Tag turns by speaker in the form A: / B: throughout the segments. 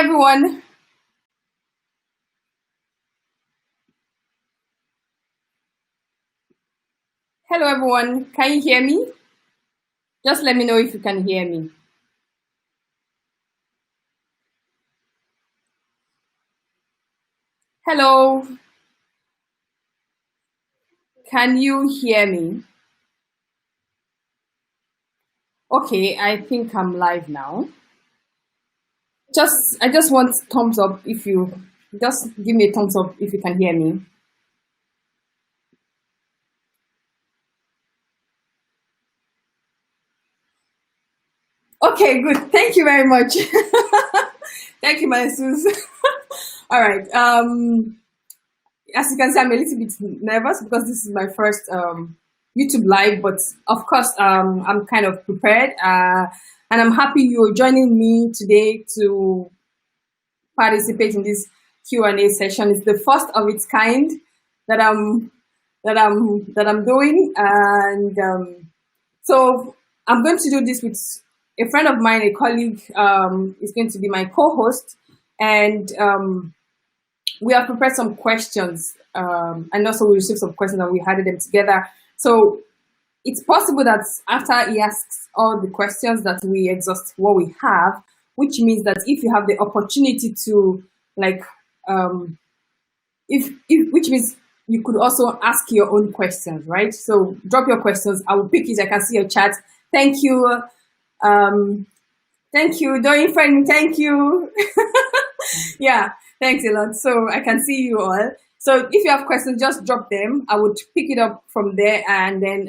A: everyone. Hello, everyone. Can you hear me? Just let me know if you can hear me. Hello. Can you hear me? Okay, I think I'm live now. I just want thumbs up if you just give me a thumbs up if you can hear me. Okay, good. Thank you very much. Thank you, my sus. All right. As you can see, I'm a little bit nervous because this is my first YouTube live, but of course, I'm kind of prepared, and I'm happy you're joining me today to participate in this Q&A session. It's the first of its kind that I'm doing, and so I'm going to do this with a friend of mine, a colleague, is going to be my co-host, and we have prepared some questions, and also we received some questions and we added them together. So it's possible that after he asks all the questions that we exhaust what we have, which means that if you have the opportunity to like, which means you could also ask your own questions, right? So drop your questions. I will pick it. I can see your chat. Thank you. Thank you, Doreen friend. Thank you. Yeah, thanks a lot. So I can see you all. So if you have questions, just drop them. I would pick it up from there, and then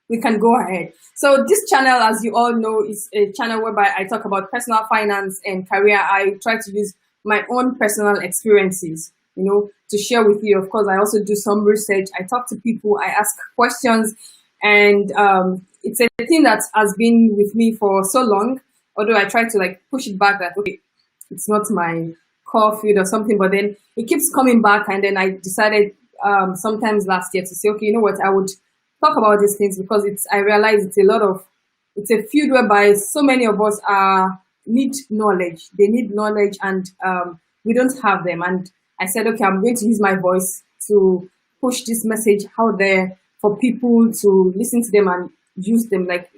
A: we can go ahead. So this channel, as you all know, is a channel whereby I talk about personal finance and career. I try to use my own personal experiences, to share with you. Of course, I also do some research. I talk to people. I ask questions, and it's a thing that has been with me for so long. Although I try to like push it back that okay, it's not my core field or something, but then it keeps coming back. And then I decided sometimes last year to say, okay, you know what, I would talk about these things because I realize it's a field whereby so many of us need knowledge. They need knowledge, and we don't have them. And I said, okay, I'm going to use my voice to push this message out there for people to listen to them and use them. Like,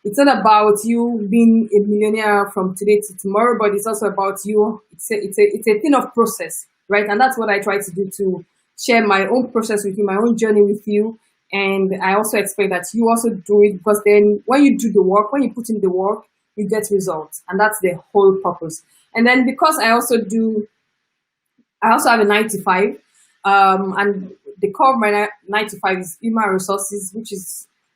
A: it's not about you being a millionaire from today to tomorrow, but it's also about you. It's a thing of process, right? And that's what I try to do, to share my own process with you, my own journey with you. And I also expect that you also do it, because then when you do the work, when you put in the work, you get results. And that's the whole purpose. And then because I also have a 9 to 5, and the core of my 9 to 5 is human resources,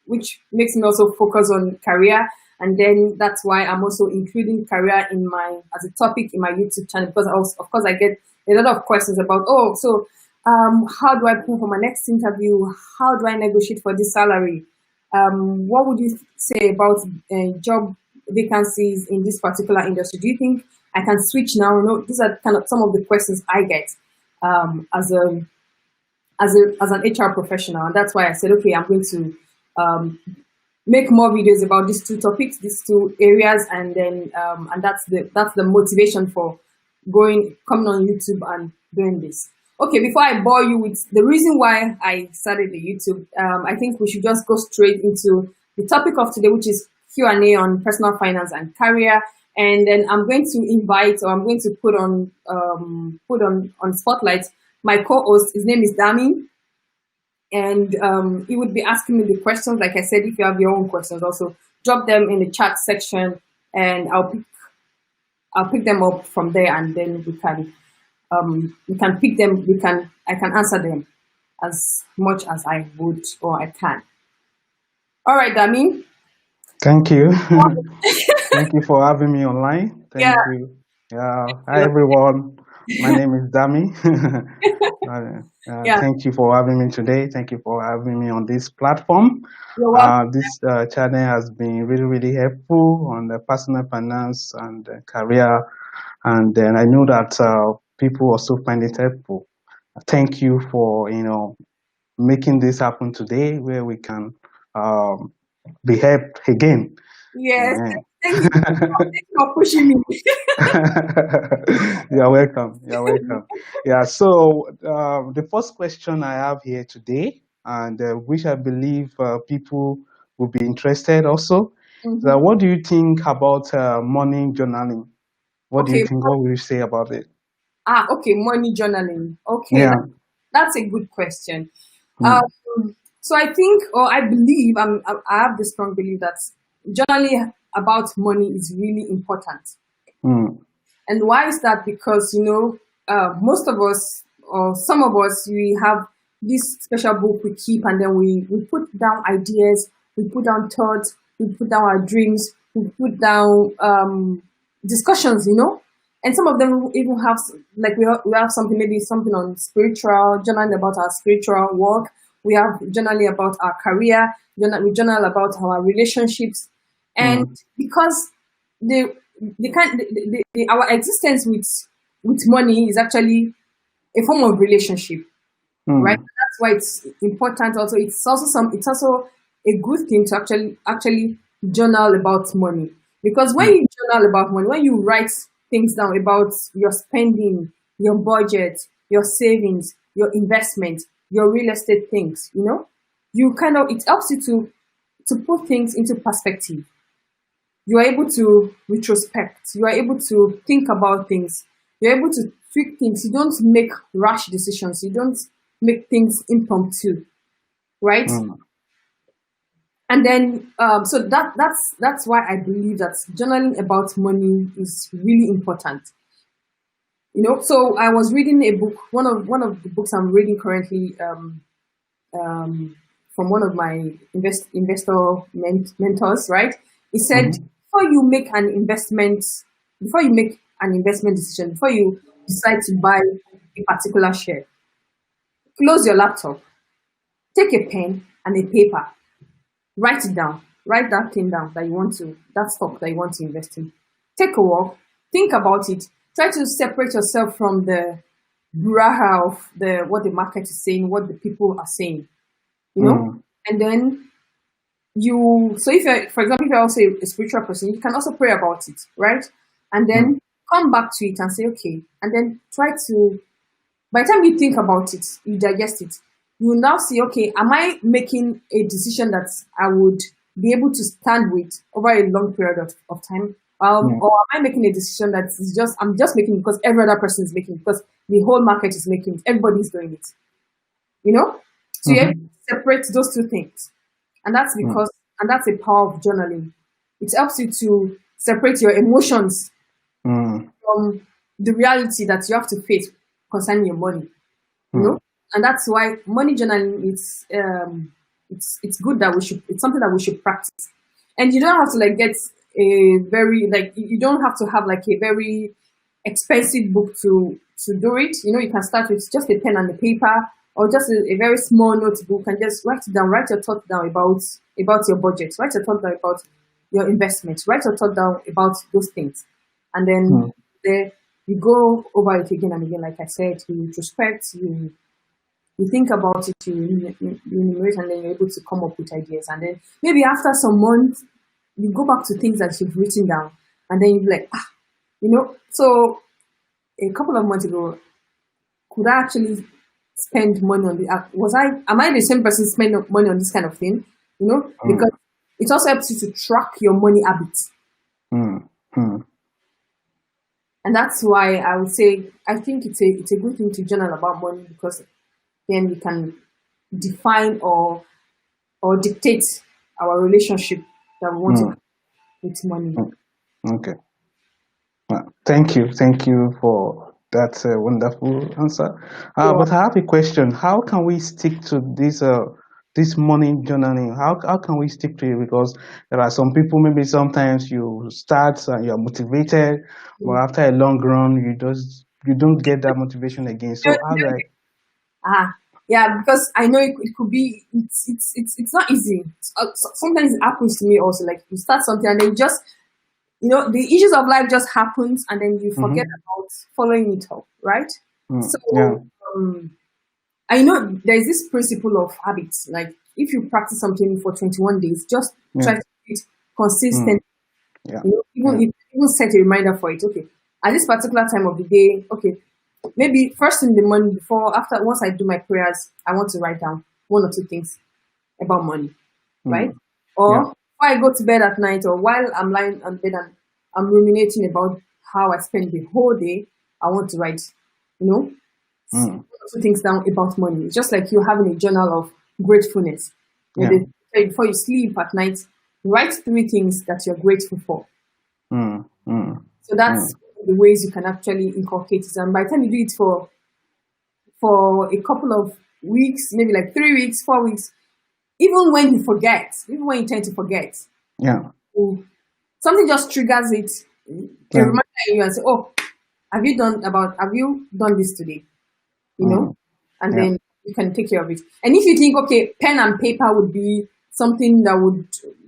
A: which makes me also focus on career. And then that's why I'm also including career as a topic in my YouTube channel, because of course I get a lot of questions about, how do I prepare for my next interview? How do I negotiate for this salary? What would you say about job vacancies in this particular industry? Do you think I can switch now? These are kind of some of the questions I get as an HR professional, and that's why I said, okay, I'm going to make more videos about these two topics, these two areas, and then and that's the motivation for coming on YouTube and doing this. Okay, before I bore you with the reason why I started the YouTube, I think we should just go straight into the topic of today, which is Q&A on personal finance and career. And then I'm going to put on spotlight my co-host. His name is Dami, and he would be asking me the questions. Like I said, if you have your own questions, also drop them in the chat section, and I'll pick them up from there, and then we can pick them. I can answer them as much as I would or I can. All right, Dami.
B: Thank you. Thank you for having me online. Thank you. Hi, everyone. My name is Dami. Thank you for having me today. Thank you for having me on this platform. This channel has been really, really helpful on the personal finance and career. And then I know that people also find it helpful. Thank you for, making this happen today, where we can be helped again.
A: Yes, Thank you. Thank you for pushing me.
B: You're welcome. You're welcome. Yeah. So the first question I have here today, and which I believe people will be interested also, is what do you think about money journaling? What do you
A: Okay.
B: think? What will you say about it?
A: Okay. Money journaling. Okay,
B: Yeah.
A: that's a good question.
B: Mm,
A: Um, so I think, or I believe, I have the strong belief that journaling about money is really important.
B: mm,
A: And why is that? Because, most of us, or some of us, we have this special book we keep, and then we put down ideas, we put down thoughts, we put down our dreams, we put down discussions, and some of them even have, like, we have something, maybe something on spiritual, journaling about our spiritual work. We have journaling about our career, we journal about our relationships. And
B: mm,
A: because the our existence with money is actually a form of relationship, right?
B: mm,
A: That's why it's important. Also, it's also a good thing to actually journal about money, because when
B: mm,
A: you journal about money, when you write things down about your spending, your budget, your savings, your investment, your real estate things, you kind of, it helps you to put things into perspective. You are able to retrospect. You are able to think about things. You're able to tweak things. You don't make rash decisions. You don't make things impromptu, right?
B: mm,
A: And then, so that's why I believe that journaling about money is really important. So I was reading a book. One of the books I'm reading currently, from one of my mentors, right? He said,
B: mm,
A: before you make an investment decision, before you decide to buy a particular share, close your laptop, take a pen and a paper, write it down, write that thing down that stock that you want to invest in. Take a walk, think about it, try to separate yourself from the brouhaha of what the market is saying, what the people are saying,
B: mm,
A: and then so if you're, for example, if you're also a spiritual person, you can also pray about it, right? And
B: mm,
A: then come back to it and say, okay, and then try to, by the time you think about it, you digest it, you will now see, okay, am I making a decision that I would be able to stand with over a long period of time?
B: mm,
A: Or am I making a decision that is I'm just making it because every other person is making it, because the whole market is making it, everybody's doing it, you know? So you have to
B: mhm,
A: separate those two things. And that's
B: mm,
A: and that's the power of journaling. It helps you to separate your emotions
B: mm,
A: from the reality that you have to face concerning your money, you know?
B: mm,
A: And that's why money journaling is, it's good that it's something that we should practice. And you don't have to like get a very, like, you don't have to have like a very expensive book to do it. You can start with just a pen and a paper, or just a very small notebook, and just write it down. Write your thoughts down about your budget. Write your thoughts down about your investments. Write your thoughts down about those things, and then
B: mm,
A: there you go over it again and again. Like I said, you retrospect, you think about it, you enumerate, and then you're able to come up with ideas. And then maybe after some months, you go back to things that you've written down, and then you're like, So a couple of months ago, could I actually spend money on the? Am I the same person spend money on this kind of thing?
B: mm,
A: Because it also helps you to track your money habits,
B: mm, mm.
A: and that's why I would say I think it's a good thing to journal about money, because then we can define or dictate our relationship that we want to
B: Mm,
A: have with money.
B: mm. Okay. Thank you for that wonderful answer.
A: So,
B: But I have a question. How can we stick to this morning journaling? How can we stick to it? Because there are some people, maybe sometimes you start and you're motivated, but after a long run, you don't get that motivation again. So how do I?
A: ah, yeah, because I know it could be, it's not easy. Sometimes it happens to me also. Like, you start something and then just, the issues of life just happens, and then you forget
B: Mm-hmm,
A: about following it up, right?
B: mm,
A: So,
B: yeah,
A: um, I know there's this principle of habits. Like, if you practice something for 21 days, just try
B: yeah,
A: to do it
B: mm,
A: consistent.
B: Yeah.
A: You know, even set a reminder for it. Okay, at this particular time of the day, okay, maybe first in the morning before, after, once I do my prayers, I want to write down one or two things about money, right?
B: Mm.
A: Or
B: Yeah.
A: before I go to bed at night, or while I'm lying on bed and I'm ruminating about how I spend the whole day, I want to write, you know, one
B: Mm.
A: or two things down about money. It's just like you having a journal of gratefulness. You know,
B: Yeah.
A: they say before you sleep at night, write three things that you're grateful for.
B: Mm. Mm.
A: So that's
B: Mm.
A: the ways you can actually inculcate it. And by the time you do it for a couple of weeks, maybe like 3 weeks, 4 weeks, even when you forget, even when you tend to forget,
B: Yeah.
A: something just triggers it, a
B: Yeah.
A: reminder in you and say, oh, have you done this today? You know?
B: Mm.
A: And
B: Yeah.
A: then you can take care of it. And if you think, okay, pen and paper would be something that would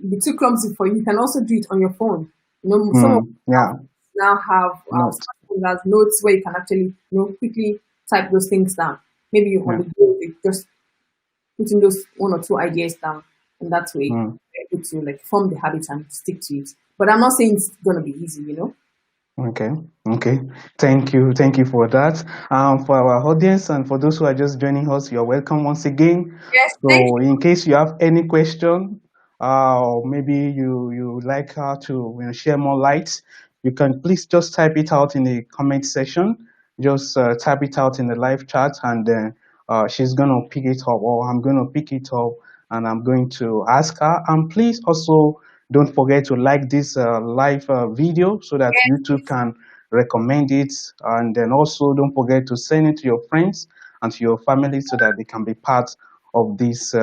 A: be too clumsy for you, you can also do it on your phone. You know, some of
B: Mm. Yeah.
A: now have
B: Not.
A: smartphones as notes where you can actually, quickly type those things down. Maybe you on
B: Yeah.
A: the go, you just putting those one or two ideas down, and that way
B: Mm.
A: you're able to like form the habit and stick to it. But I'm not saying it's gonna be easy, you know.
B: Okay. Okay. Thank you. Thank you for that. For our audience and for those who are just joining us, you're welcome once again.
A: Yes, thank
B: So, in case you have any question, or maybe you like her to share more light, you can please just type it out in the comment section. Just type it out in the live chat, and then she's gonna pick it up, or I'm gonna pick it up, and I'm going to ask her. And please also don't forget to like this live video so that YouTube can recommend it. And then also don't forget to send it to your friends and to your family so that they can be part of this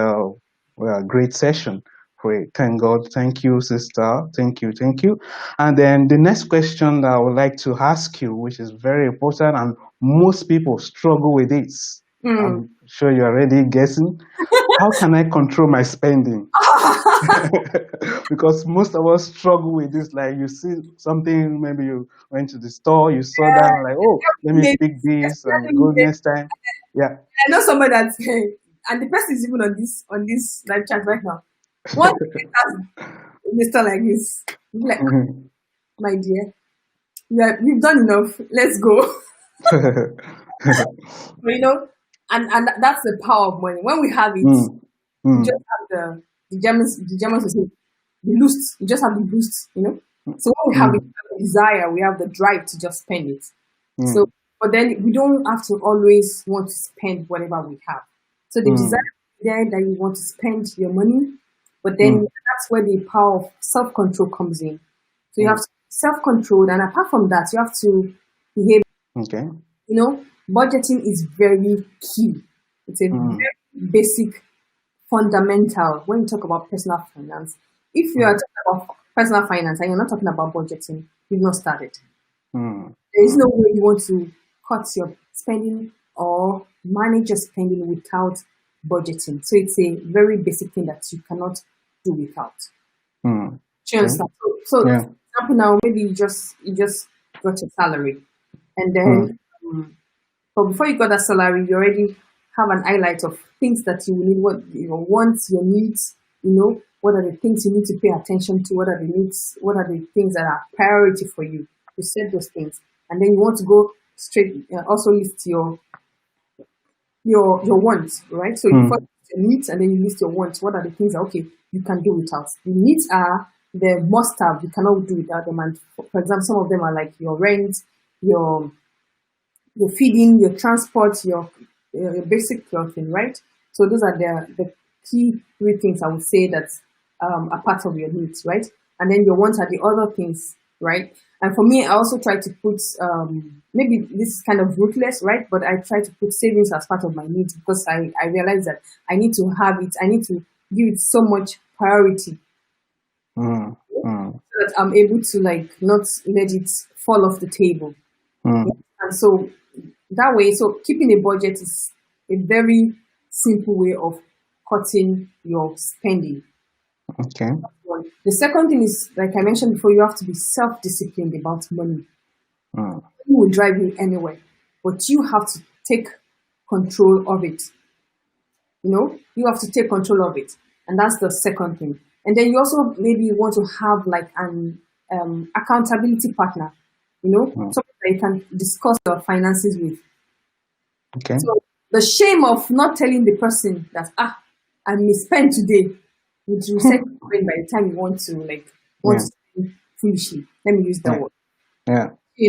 B: great session. Great. Thank God. Thank you, sister. Thank you. Thank you. And then the next question that I would like to ask you, which is very important, and most people struggle with this.
A: you.
B: I'm sure you're already guessing. How can I control my spending? Because most of us struggle with this. Like you see something, maybe you went to the store, you saw that, and like, oh, let me
A: Maybe,
B: pick this and
A: especially
B: go
A: maybe,
B: next time. Yeah.
A: I know somebody that's and the person is even on this live chat right now. One Mr. like this, you'll be like, my dear, we've done enough. Let's go. But, and that's the power of money. When we have it,
B: Mm,
A: you just
B: mm,
A: have the Germans will say the lust. You just have the lust. So when we have it,
B: mm,
A: we have the desire, we have the drive to just spend it. So,
B: mm,
A: but then we don't have to always want to spend whatever we have. So the desire
B: mm,
A: is there that you want to spend your money, but then
B: mm,
A: that's where the power of self-control comes in. So you have
B: mm.
A: to be self-controlled, and apart from that, you have to behave.
B: Okay.
A: Budgeting is very key. It's a
B: Mm,
A: very basic, fundamental when you talk about personal finance. If you are
B: mm,
A: talking about personal finance and you're not talking about budgeting, you've not started.
B: mm,
A: There is no way you want to cut your spending or manage your spending without budgeting. So it's a very basic thing that you cannot do without.
B: mm.
A: Do you
B: Okay.
A: understand? So
B: Yeah.
A: for example, now maybe you just got your salary, and
B: Mm,
A: then but before you got that salary, you already have an highlight of things that you will need, what wants, your needs. What are the things you need to pay attention to? What are the needs? What are the things that are priority for you? You set those things, and then you want to go straight. Also list your wants, right? So you first
B: mm,
A: list your needs, and then you list your wants. What are the things that you can do without? The needs are the must-have. You cannot do without them. And for example, some of them are like your rent, your feeding, your transport, your basic clothing, right? So those are the key three things I would say that are part of your needs, right? And then your wants are the other things, right? And for me, I also try to put maybe this is kind of ruthless, right? But I try to put savings as part of my needs because I realize that I need to have it. I need to give it so much priority
B: mm, mm,
A: so that I'm able to like not let it fall off the table.
B: mm.
A: And so that way, so keeping a budget is a very simple way of cutting your spending.
B: Okay.
A: The second thing is, like I mentioned before, you have to be self-disciplined about money.
B: Mm,
A: It will drive you anywhere, but you have to take control of it. You have to take control of it, and that's the second thing. And then you also maybe want to have like accountability partner, someone that you can discuss your finances with.
B: Okay.
A: So the shame of not telling the person that, I misspent today, would reset your brain by the time you want to to spend foolishly. Let me use that word.
B: Yeah.
A: Do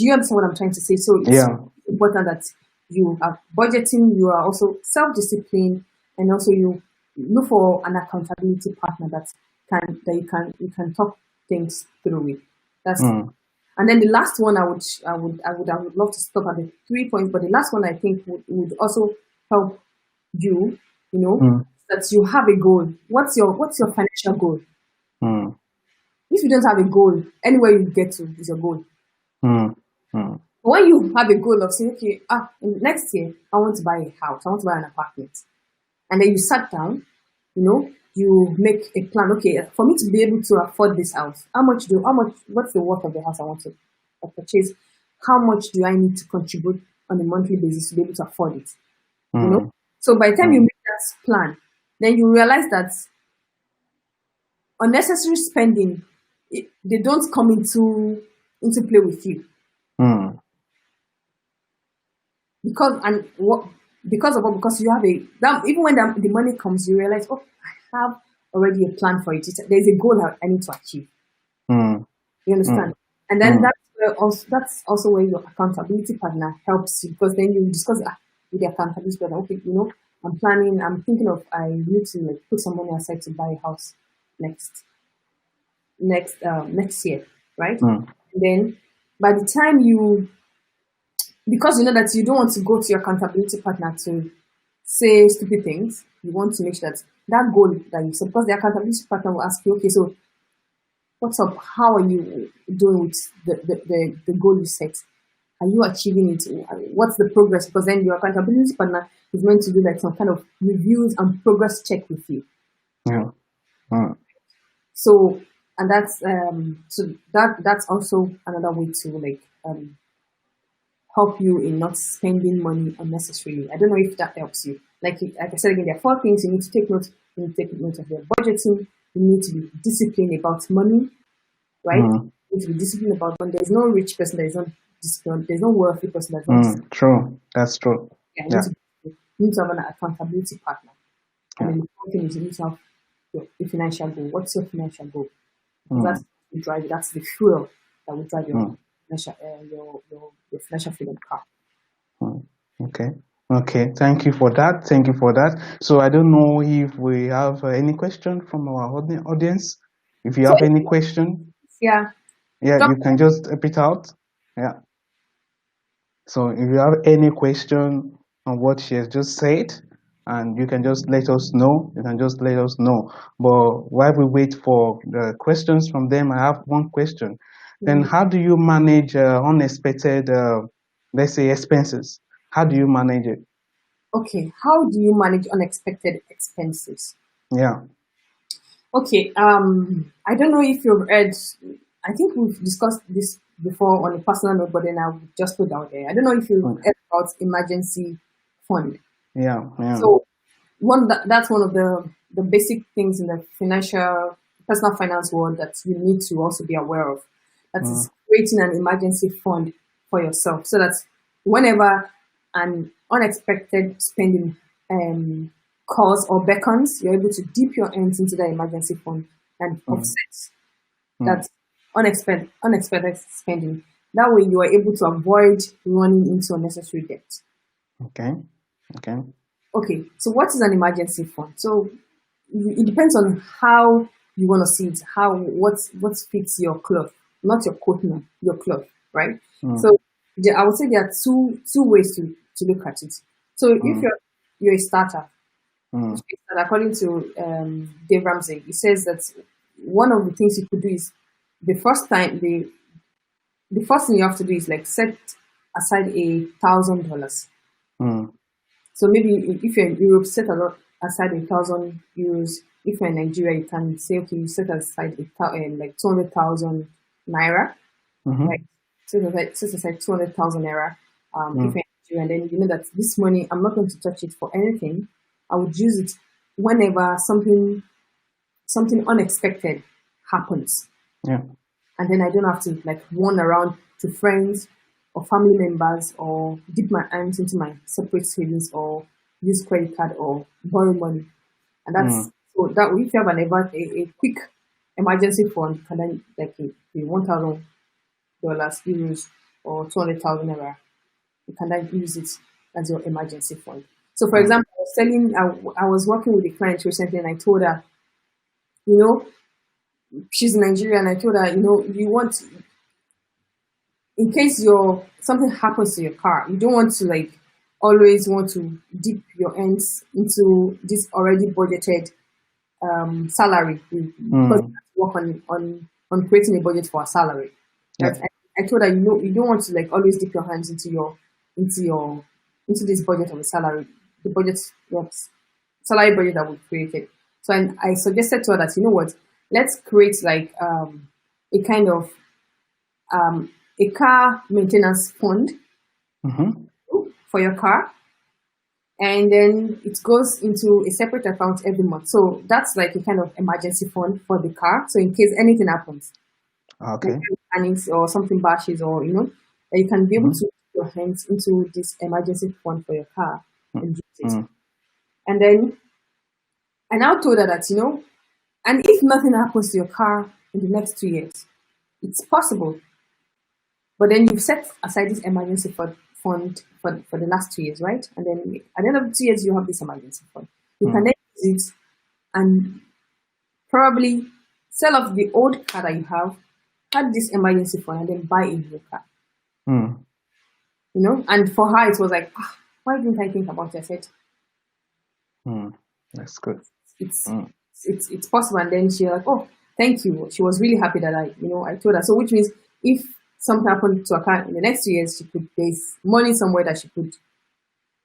A: you understand what I'm trying to say? So it's important that you are budgeting, you are also self-disciplined, and also you look for an accountability partner that you can talk things through with. That's and then the last one I would love to stop at the 3 points, but the last one I think would also help you, that you have a goal. What's your financial goal? If you don't have a goal, anywhere you get to is your goal. When you have a goal of saying, okay, next year I want to buy a house, I want to buy an apartment, and then you sat down, you make a plan. Okay, for me to be able to afford this house, what's the worth of the house I want to purchase? How much do I need to contribute on a monthly basis to be able to afford it? So by the time you make that plan, then you realize that unnecessary spending, they don't come into play with you. Because you have even when the money comes, you realize, I have already a plan for it. There's a goal I need to achieve. You understand? And then that's also where your accountability partner helps you, because then you discuss with the accountability partner. Okay, I'm thinking of, I need to put some money aside to buy a house next year, right? And then by the time because you know that you don't want to go to your accountability partner to say stupid things, you want to make sure that goal that you set, because the accountability partner will ask you, okay, so what's up? How are you doing with the goal you set? Are you achieving it? What's the progress? Because then your accountability partner is meant to do some kind of reviews and progress check with you. So, and that's also another way to help you in not spending money unnecessarily. I don't know if that helps you. Like I said again, there are 4 things you need to take note. You need to take note of your budgeting. You need to be disciplined about money, right? You need to be disciplined about money. There's no rich person that is not disciplined. There's no wealthy person that is not disciplined.
B: True. That's true.
A: You need to have an accountability partner. And then the 4th thing is you need to have your financial goal. What's your financial goal? That's the drive. That's the fuel that will drive your financial freedom car.
B: Okay. Thank you for that. So I don't know if we have any question from our audience. If you have any question, you can just type it out. So if you have any question on what she has just said, and you can just let us know. But while we wait for the questions from them, I have one question. Then how do you manage unexpected, let's say, expenses? How do you manage it?
A: Okay, how do you manage unexpected expenses?
B: Yeah.
A: Okay, I don't know if you've heard, I think we've discussed this before on a personal note, but then I'll just put out there. I don't know if you've heard about emergency fund.
B: Yeah.
A: So that's one of the basic things in the personal finance world that you need to also be aware of. That is creating an emergency fund for yourself, so that whenever an unexpected spending calls or beckons, you're able to dip your hands into the emergency fund and offset that unexpected spending. That way you are able to avoid running into unnecessary debt. Okay, so what is an emergency fund? So it depends on how you want to see it, what fits your cloth, not your coat now, your cloth, right? So I would say there are two ways to look at it. So if you're a starter, according to Dave Ramsey, he says that one of the things you could do is the first thing you have to do is set aside $1,000. So maybe if you're in Europe, set aside €1,000. If you're in Nigeria, you can say, okay, you set aside 200,000 naira. Right? Set aside 200,000 naira. If you're in Nigeria, and then you know that this money, I'm not going to touch it for anything. I would use it whenever something unexpected happens.
B: Yeah.
A: And then I don't have to like run around to friends or family members or dip my hands into my separate savings or use credit card or borrow money. And that's so that if you have a quick emergency fund, and then like a $1,000, euros, or 200,000 naira, you can then use it as your emergency fund. So, for example, I was working with a client recently, and I told her, you know, she's in Nigeria, and I told her, you know, you want, in case something happens to your car, you don't want to like always want to dip your hands into this already budgeted salary, because you have to work on creating a budget for a salary.
B: Yeah.
A: I told her, you know, you don't want to like always dip your hands into this budget of a salary, the budget, salary budget that we created. So I suggested to her that, you know what, let's create like a kind of a car maintenance fund for your car, and then it goes into a separate account every month. So that's like a kind of emergency fund for the car. So in case anything happens,
B: okay,
A: panics or something bashes, or you know, that you can be able to put your hands into this emergency fund for your car and use it. And then I now told her that, you know, and if nothing happens to your car in the next 2 years, it's possible. But then you've set aside this emergency fund for the last 2 years, right? And then at the end of the 2 years, you have this emergency fund. You can then use it and probably sell off the old car that you have, add this emergency fund, and then buy a new car. You know, and for her, it was like, why didn't I think about it? I said,
B: that's good.
A: It's possible. And then she was like, oh, thank you. She was really happy that I told her. So which means if something happened to her car in the next 2 years, there's money somewhere that she could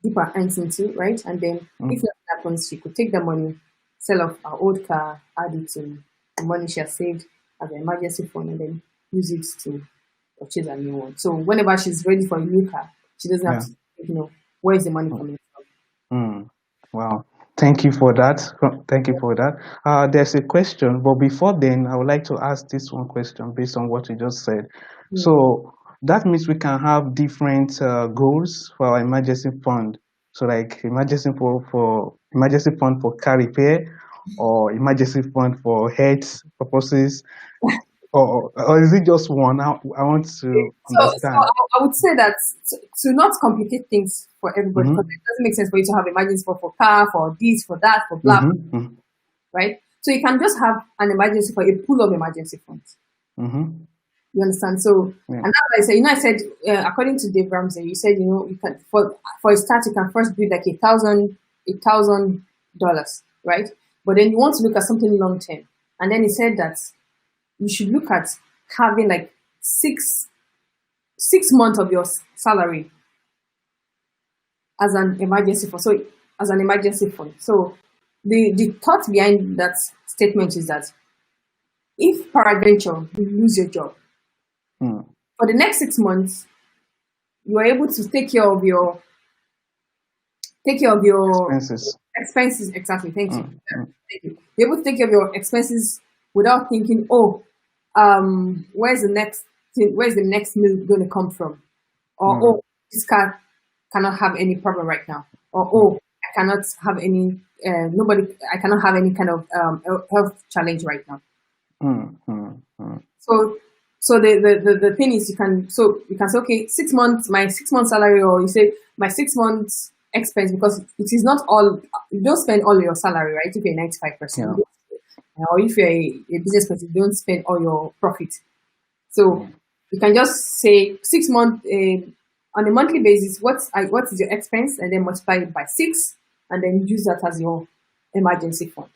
A: dip her hands into, right? And then if nothing happens, she could take the money, sell off her old car, add it to the money she has saved as an emergency fund, and then use it to purchase a new one. So whenever she's ready for a new car, she doesn't have to, you know, where is the money coming from?
B: Wow. Thank you for that. Thank you for that. There's a question, but before then, I would like to ask this one question based on what you just said. So that means we can have different goals for our emergency fund. So like emergency fund for car repair, or emergency fund for health purposes, or is it just one? I want to understand.
A: So I would say that to not complicate things for everybody, because it doesn't make sense for you to have emergency fund for car, for this, for that, for blah, right? So you can just have an emergency for a pool of emergency funds. You understand? So, and that's what I said. You know, I said according to Dave Ramsey, you said, you know, you can for a start, you can first build like $1,000, right? But then you want to look at something long term, and then he said that you should look at having like six months of your salary as an emergency fund. So as an emergency fund. So the thought behind that statement is that if peradventure you lose your job, for the next 6 months, you are able to take care of your expenses. Exactly. Thank you. Thank you. You're able to take care of your expenses without thinking, where's the next meal going to come from? Or this car cannot have any problem right now. Or I cannot have any I cannot have any kind of health challenge right now. So the thing is you can say, okay, 6 months, my 6 months salary, or you say my 6 months expense, because it is not all, you don't spend all your salary, right? If you're 95%, or if you're a business person, you don't spend all your profit. So you can just say 6 months on a monthly basis, what is your expense, and then multiply it by 6, and then use that as your emergency fund.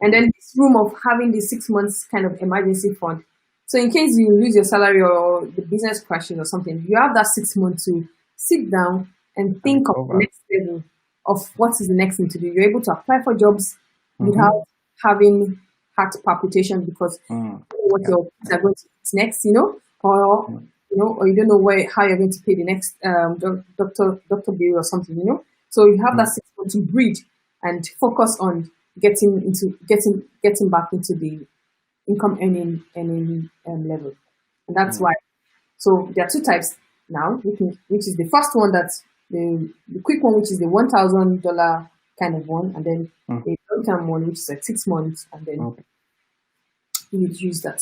A: And then this room of having the 6 months kind of emergency fund. So in case you lose your salary or the business crashes or something, you have that 6 months to sit down and think of the next level of what is the next thing to do. You're able to apply for jobs without having heart palpitation because you don't know what your kids are going to eat next, you know, or you don't know how you're going to pay the next doctor bill or something, you know. So you have that 6 months to breathe and focus on getting back into the income earning level, and that's why. So there are two types now, which is the first one, that's the quick one, which is the $1,000 kind of one, and then a long-term one, which is like 6 months, and then you would use that.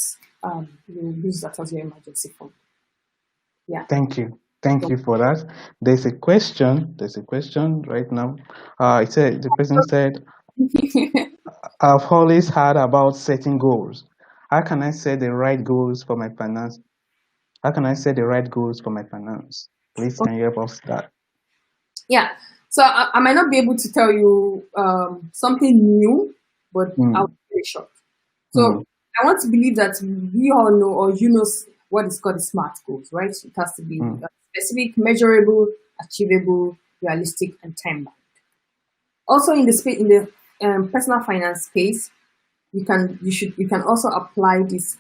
A: You use that as your emergency fund. Yeah.
B: Thank you. Thank you for that. There's a question. There's a question right now. It said, the person said, I've always heard about setting goals. How can I set the right goals for my finance? How can I set the right goals for my finance? Please, can you help us with that?
A: Yeah. So I might not be able to tell you something new, but I'll be very short. So I want to believe that we all know, or you know, what is called the SMART goals, right? It has to be specific, measurable, achievable, realistic, and time-bound. Also, in the personal finance space, you can also apply this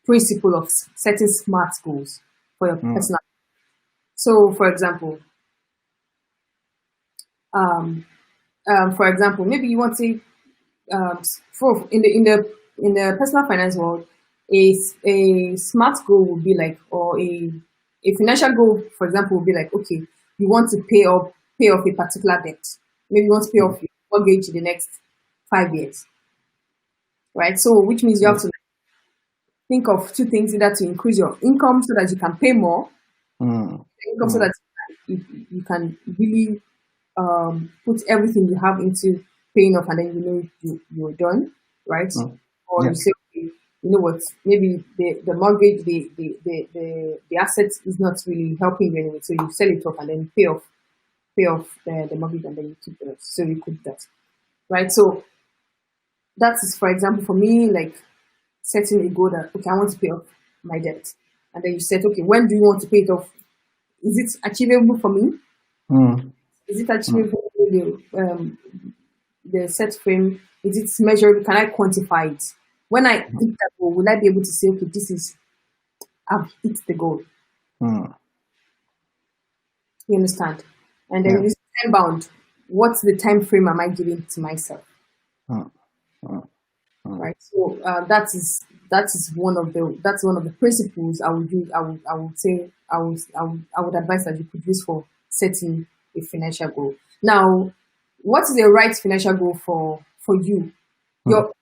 A: principle of setting SMART goals for your personal. So, for example, maybe you want to in the personal finance world, a SMART goal would be like, or a financial goal, for example, would be like, okay, you want to pay off a particular debt. Maybe you want to pay off your mortgage in the next 5 years, right? So, which means you have to think of two things: either to increase your income so that you can pay more, income so that you can really put everything you have into paying off, and then you know you're done, right? Or you say, okay, you know what, maybe the mortgage, the asset is not really helping you anyway, so you sell it off and then pay off the mortgage, and then you keep the rest. So you keep that, right? So that is, for example, for me, like setting a goal that, okay, I want to pay off my debt, and then you said, okay, when do you want to pay it off? Is it achievable for me? Is it achievable? The set frame, is it measurable? Can I quantify it? When I hit that goal, will I be able to say, okay, I've hit the goal? You understand? And then it's time bound. What's the time frame am I giving to myself? Right. So that is one of the principles I would use. I would advise that you could use for setting a financial goal. Now, what is the right financial goal for you? Your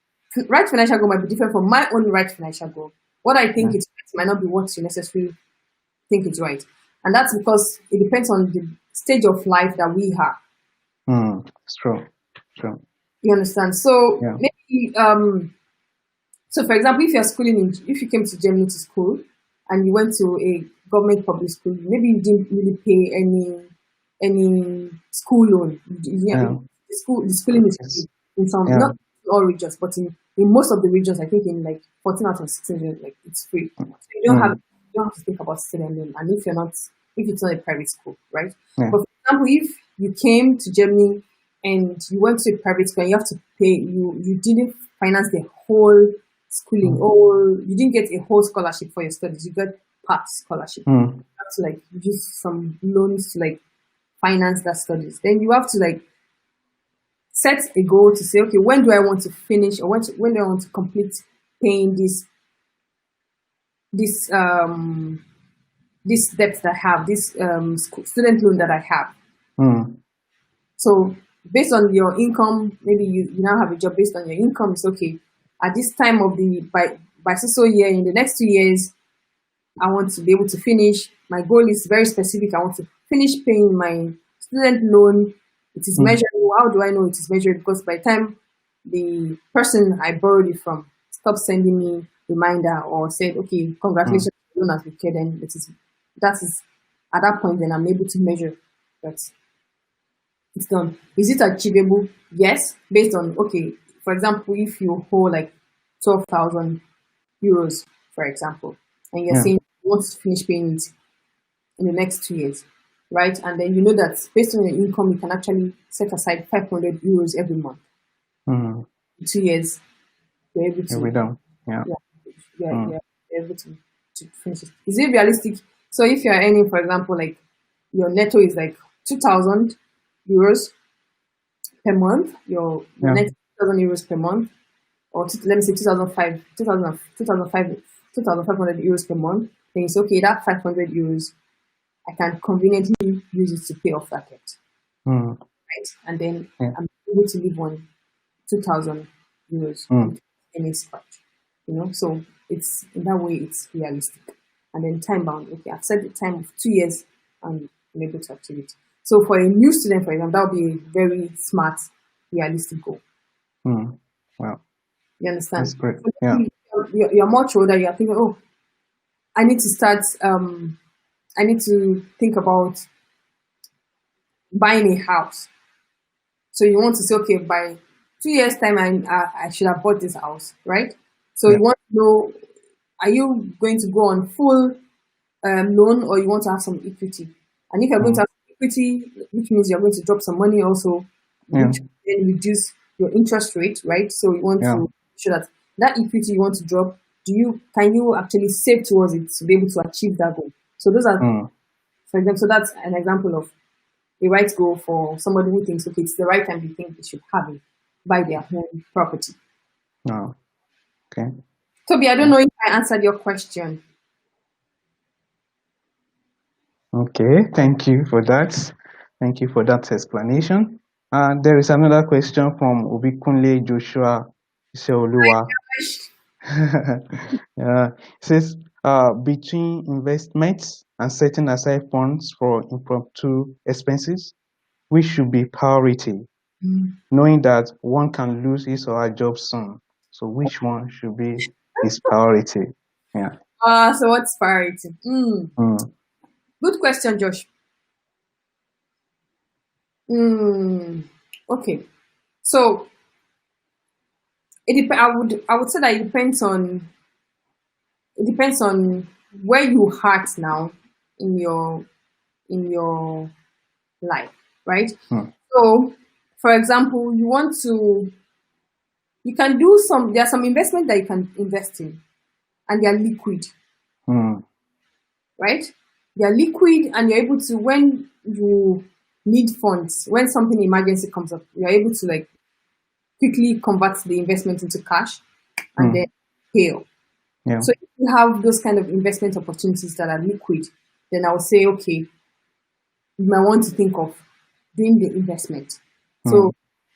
A: right financial goal might be different from my own right financial goal. What I think is right might not be what you necessarily think is right. And that's because it depends on the stage of life that we have.
B: It's true.
A: You understand? So maybe, so for example, if you came to Germany to school and you went to a government public school, maybe you didn't really pay any school loan. The schooling is in some, not all regions, but in most of the regions, I think in like 14 out of 16 regions, like it's free. So you don't have to think about student loan, and if it's not a private school, right? But for example, if you came to Germany and you went to a private school and you have to pay, you didn't finance the whole schooling, or you didn't get a whole scholarship for your studies, you got part scholarship. You have to like use some loans to like finance that studies. Then you have to like set a goal to say, okay, when do I want to finish, or when do I want to complete paying this debt that I have, this student loan that I have. So based on your income, maybe you now have a job based on your income. It's okay. At this time of by so year, in the next 2 years, I want to be able to finish. My goal is very specific. I want to finish paying my student loan. It is measurable. How do I know it is measured? Because by the time the person I borrowed it from stopped sending me reminder or said, okay, congratulations, the loan has been paid, then that is at that point, then I'm able to measure that it's done. Is it achievable? Yes, based on, okay, for example, if you hold like 12,000 euros, for example, and you're saying you want to finish paying it in the next 2 years, right? And then you know that based on your income, you can actually set aside 500 euros every month. 2 years, you're able to.
B: Every done.
A: You're able to finish it. Is it realistic? So if you're earning, for example, like your netto is like 2,000 euros per month, your net 2,000 euros per month, or let me say 2,500 euros per month, then you say, okay, that 500 euros, I can conveniently use it to pay off that debt, right? And then I'm able to live on 2,000 euros with any scratch, So it's in that way it's realistic, and then time bound. Okay, I've set the time of 2 years, and I'm able to achieve it. So for a new student, for example, that would be a very smart, realistic goal.
B: Wow.
A: You understand?
B: That's great. Yeah.
A: You're much older. You're thinking, oh, I need to start. I need to think about buying a house. So you want to say, okay, by 2 years' time, I should have bought this house, right? So you want to know, are you going to go on full loan, or you want to have some equity? And if you're going to have equity, which means you're going to drop some money also, which then reduce your interest rate, right? So you want to show that equity you want to drop, can you actually save towards it to be able to achieve that goal? So those are, for example, so that's an example of a right goal for somebody who thinks, okay, it's the right time they think they should have it, buy their home property.
B: Oh, okay.
A: Toby, I don't know if I answered your question.
B: Okay, thank you for that. Thank you for that explanation. There is another question from Obikunle Joshua Iseoluwa. It says, between investments and setting aside funds for impromptu expenses, which should be priority, knowing that one can lose his or her job soon. So which one should be his priority? Yeah.
A: So what's priority? Good question, Josh. Okay. So I would say that it depends on where you at now in your life, right? So, for example, you can do there are some investment that you can invest in, and they are liquid, right? They are liquid, and you're able to, when you need funds, when something emergency comes up, you're able to quickly convert the investment into cash and then pay off.
B: Yeah.
A: So if you have those kind of investment opportunities that are liquid, then I would say, okay, you might want to think of doing the investment. So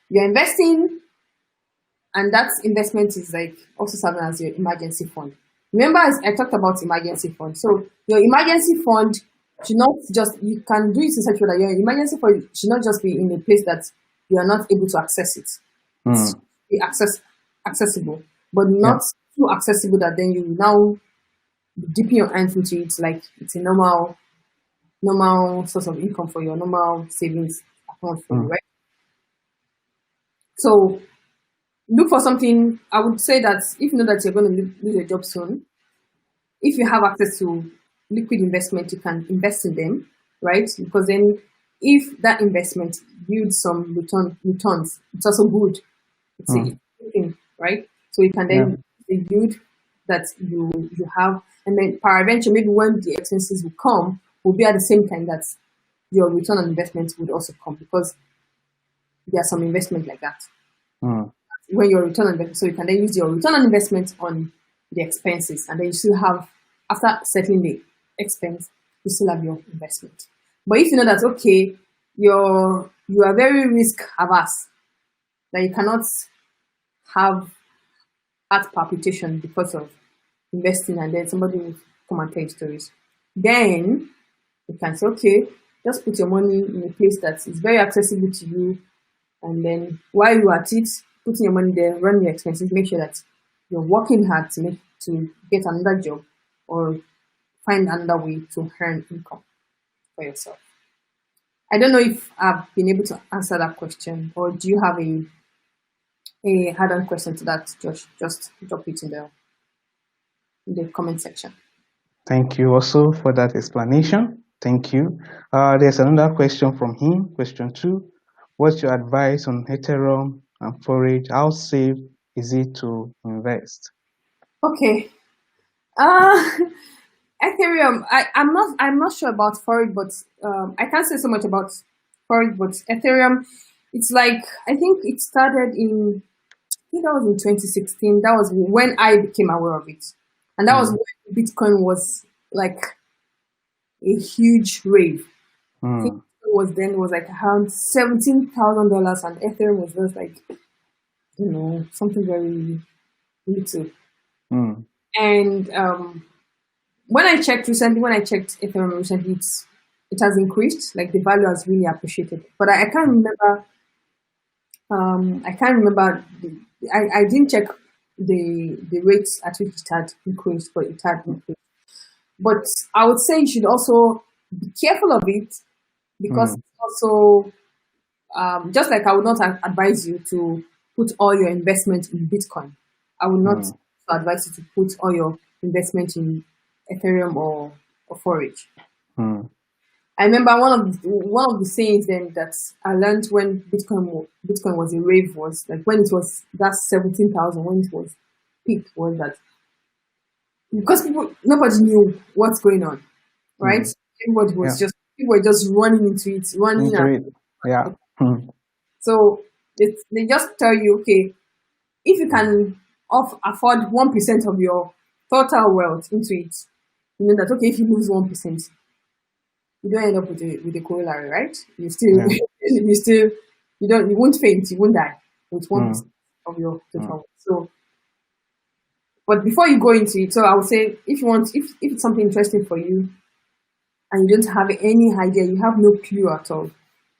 A: you're investing, and that investment is also serving as your emergency fund. Remember, as I talked about emergency fund. So your emergency fund should not you can do it in such a way that your emergency fund should not just be in a place that you are not able to access it. It's be accessible, but not too accessible that then you now dipping your hands into it like it's a normal source of income for your normal savings account for you, right? So look for something. I would say that if you know that you're going to lose your job soon, if you have access to liquid investment, you can invest in them, right? Because then if that investment yields some returns, it's also good. It's a good thing, right? So you can then the yield that you have, and then peradventure, maybe when the expenses will come, will be at the same time that your return on investment would also come, because there's some investment like that. When your return on investment, so you can then use your return on investment on the expenses, and then you still have, after settling the expense, you still have your investment. But if you know that, okay, you are very risk averse, that you cannot have heart palpitation because of investing, and then somebody will come and tell you stories, then you can say, okay, just put your money in a place that is very accessible to you, and then while you are at it, putting your money there, run your expenses, make sure that you're working hard to get another job or find another way to earn income for yourself. I don't know if I've been able to answer that question, or do you have a hard-on question to that, Josh? Just drop it in the comment section.
B: Thank you also for that explanation. Thank you. There's another question from him. Question 2. What's your advice on Ethereum and Forex? How safe is it to invest?
A: Okay. Ethereum. I'm not sure about Forex, but I can't say so much about Forex. But Ethereum, it's like, I think it started in think that was in 2016. That was when I became aware of it. And that was when Bitcoin was like a huge rave. I think it was like around $17,000 and Ethereum was just like, something very little. And when I checked Ethereum recently, it has increased, like the value has really appreciated. But I can't remember. I didn't check the rates at which it had increased, but it had increased. But I would say you should also be careful of it because it's also just like I would not advise you to put all your investment in Bitcoin. I would not advise you to put all your investment in Ethereum or Forage. I remember one of the sayings then that I learned when Bitcoin was a rave was like when it was that 17,000 when it was peak was that because nobody knew what's going on, right? Everybody was people were just running into it,
B: Yeah.
A: So they just tell you, okay, if you can afford 1% of your total wealth into it, you know that okay, if you lose 1%, you don't end up with a corollary, right? You won't faint, you won't die with 1% of your total wealth. So, but before you go into it, so I would say if it's something interesting for you and you don't have any idea, you have no clue at all,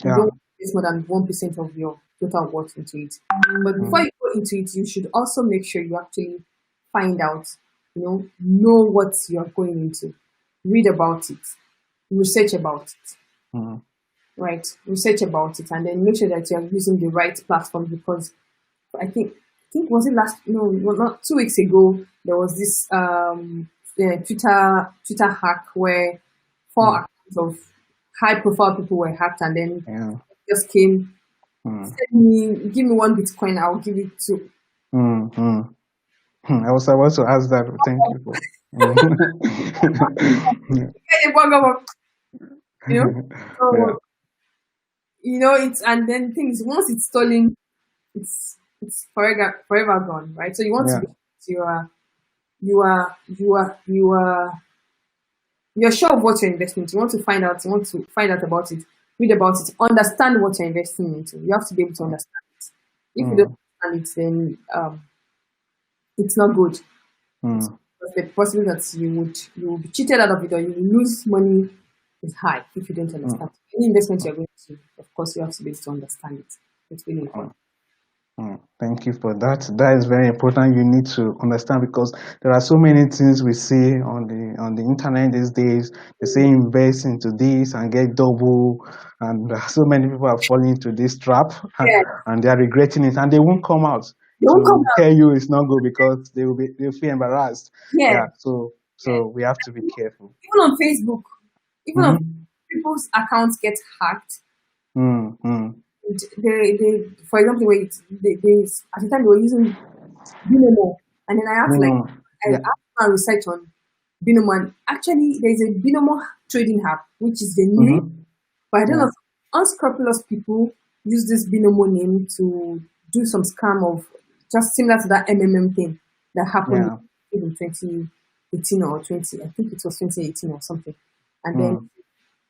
A: you don't invest more than 1% of your total worth into it. But before you go into it, you should also make sure you actually find out, know what you're going into, read about it, research about it, right? Research about it, and then make sure that you're using the right platform because I think was it not 2 weeks ago there was this Twitter hack where 4 accounts of high profile people were hacked and then just came give me 1 Bitcoin, I'll give it to
B: I was about to ask that. Thank you for
A: it's and then things once it's stolen, it's forever gone, right? So you want to be you're sure of what you're investing into. You want to find out about it, read about it, understand what you're investing into. You have to be able to understand it. If you don't understand it, then it's not good. The possibility that you will be cheated out of it or you will lose money is high if you don't understand. Any investment you're going to, of course, you have to be able to understand it. It's really important.
B: Thank you for that. That is very important. You need to understand because there are so many things we see on the internet these days. They say invest into this and get double, and so many people are falling into this trap and they are regretting it and they won't come out. Tell you it's not good because they'll feel embarrassed. So we have to be careful.
A: Even on Facebook, people's accounts get hacked. They for example, they at the time they were using Binomo, and then I asked my research on Binomo. And actually, there's a Binomo trading app which is the new, but I don't know. Unscrupulous people use this Binomo name to do some scam of just similar to that MMM thing that happened in 2018 or 20. I think it was 2018 or something, and then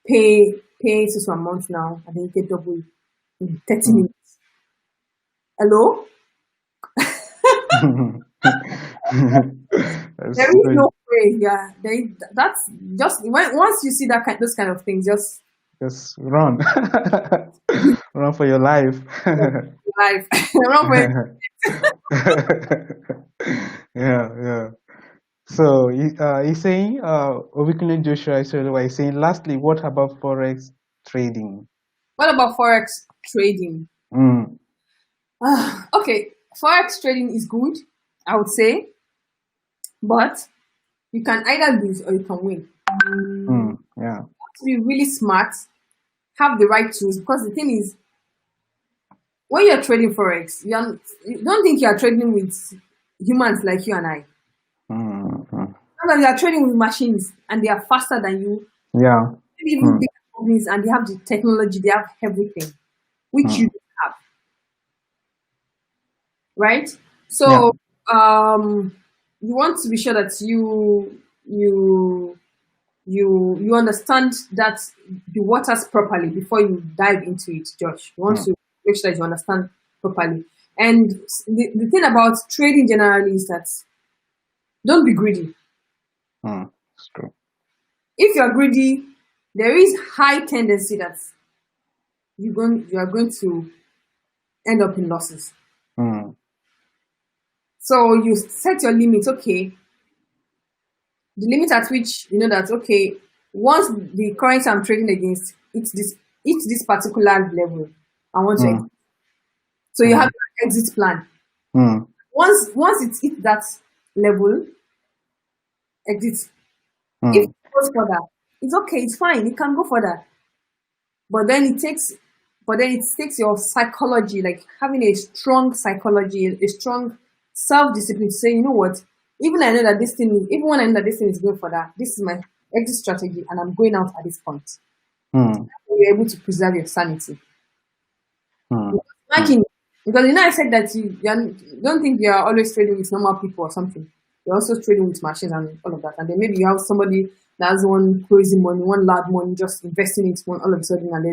A: pay some amount now, and then you get double. 30 minutes. Hello? There is no way. That's just once you see those kind of things, just
B: run. Run for your life.
A: Run for
B: yeah. So he's saying, Obikunle Joshua is saying, lastly, what about Forex trading?
A: What about Forex trading? Okay, Forex trading is good, I would say, but you can either lose or you can win.
B: You have
A: to be really smart, have the right tools, because the thing is, when you're trading Forex, you don't think you're trading with humans like you and I. Sometimes you are trading with machines and they are faster than you. Maybe even big companies and they have the technology, they have everything, which you don't have. Right? So you want to be sure that you understand that the waters properly before you dive into it, Josh. You want to make sure that you understand properly. And the thing about trading generally is that don't be greedy.
B: It's true.
A: If you are greedy, there is high tendency that you are going to end up in losses. So you set your limits. Okay, the limit at which you know that okay, once the currency I'm trading against it's this particular level, I want to exit. So you have an exit plan. Once it's hit that level, exit. If it goes further, it's okay, it's fine, it can go further. But then it takes your psychology, like having a strong psychology, a strong self-discipline to say, you know what, even when I know that this thing is going further, this is my exit strategy and I'm going out at this point. You're able to preserve your sanity. Imagine, because I said that you don't think you are always trading with normal people or something. You're also trading with machines and all of that. And then maybe you have somebody that has one crazy money, one loud money, just investing in it all of a sudden, and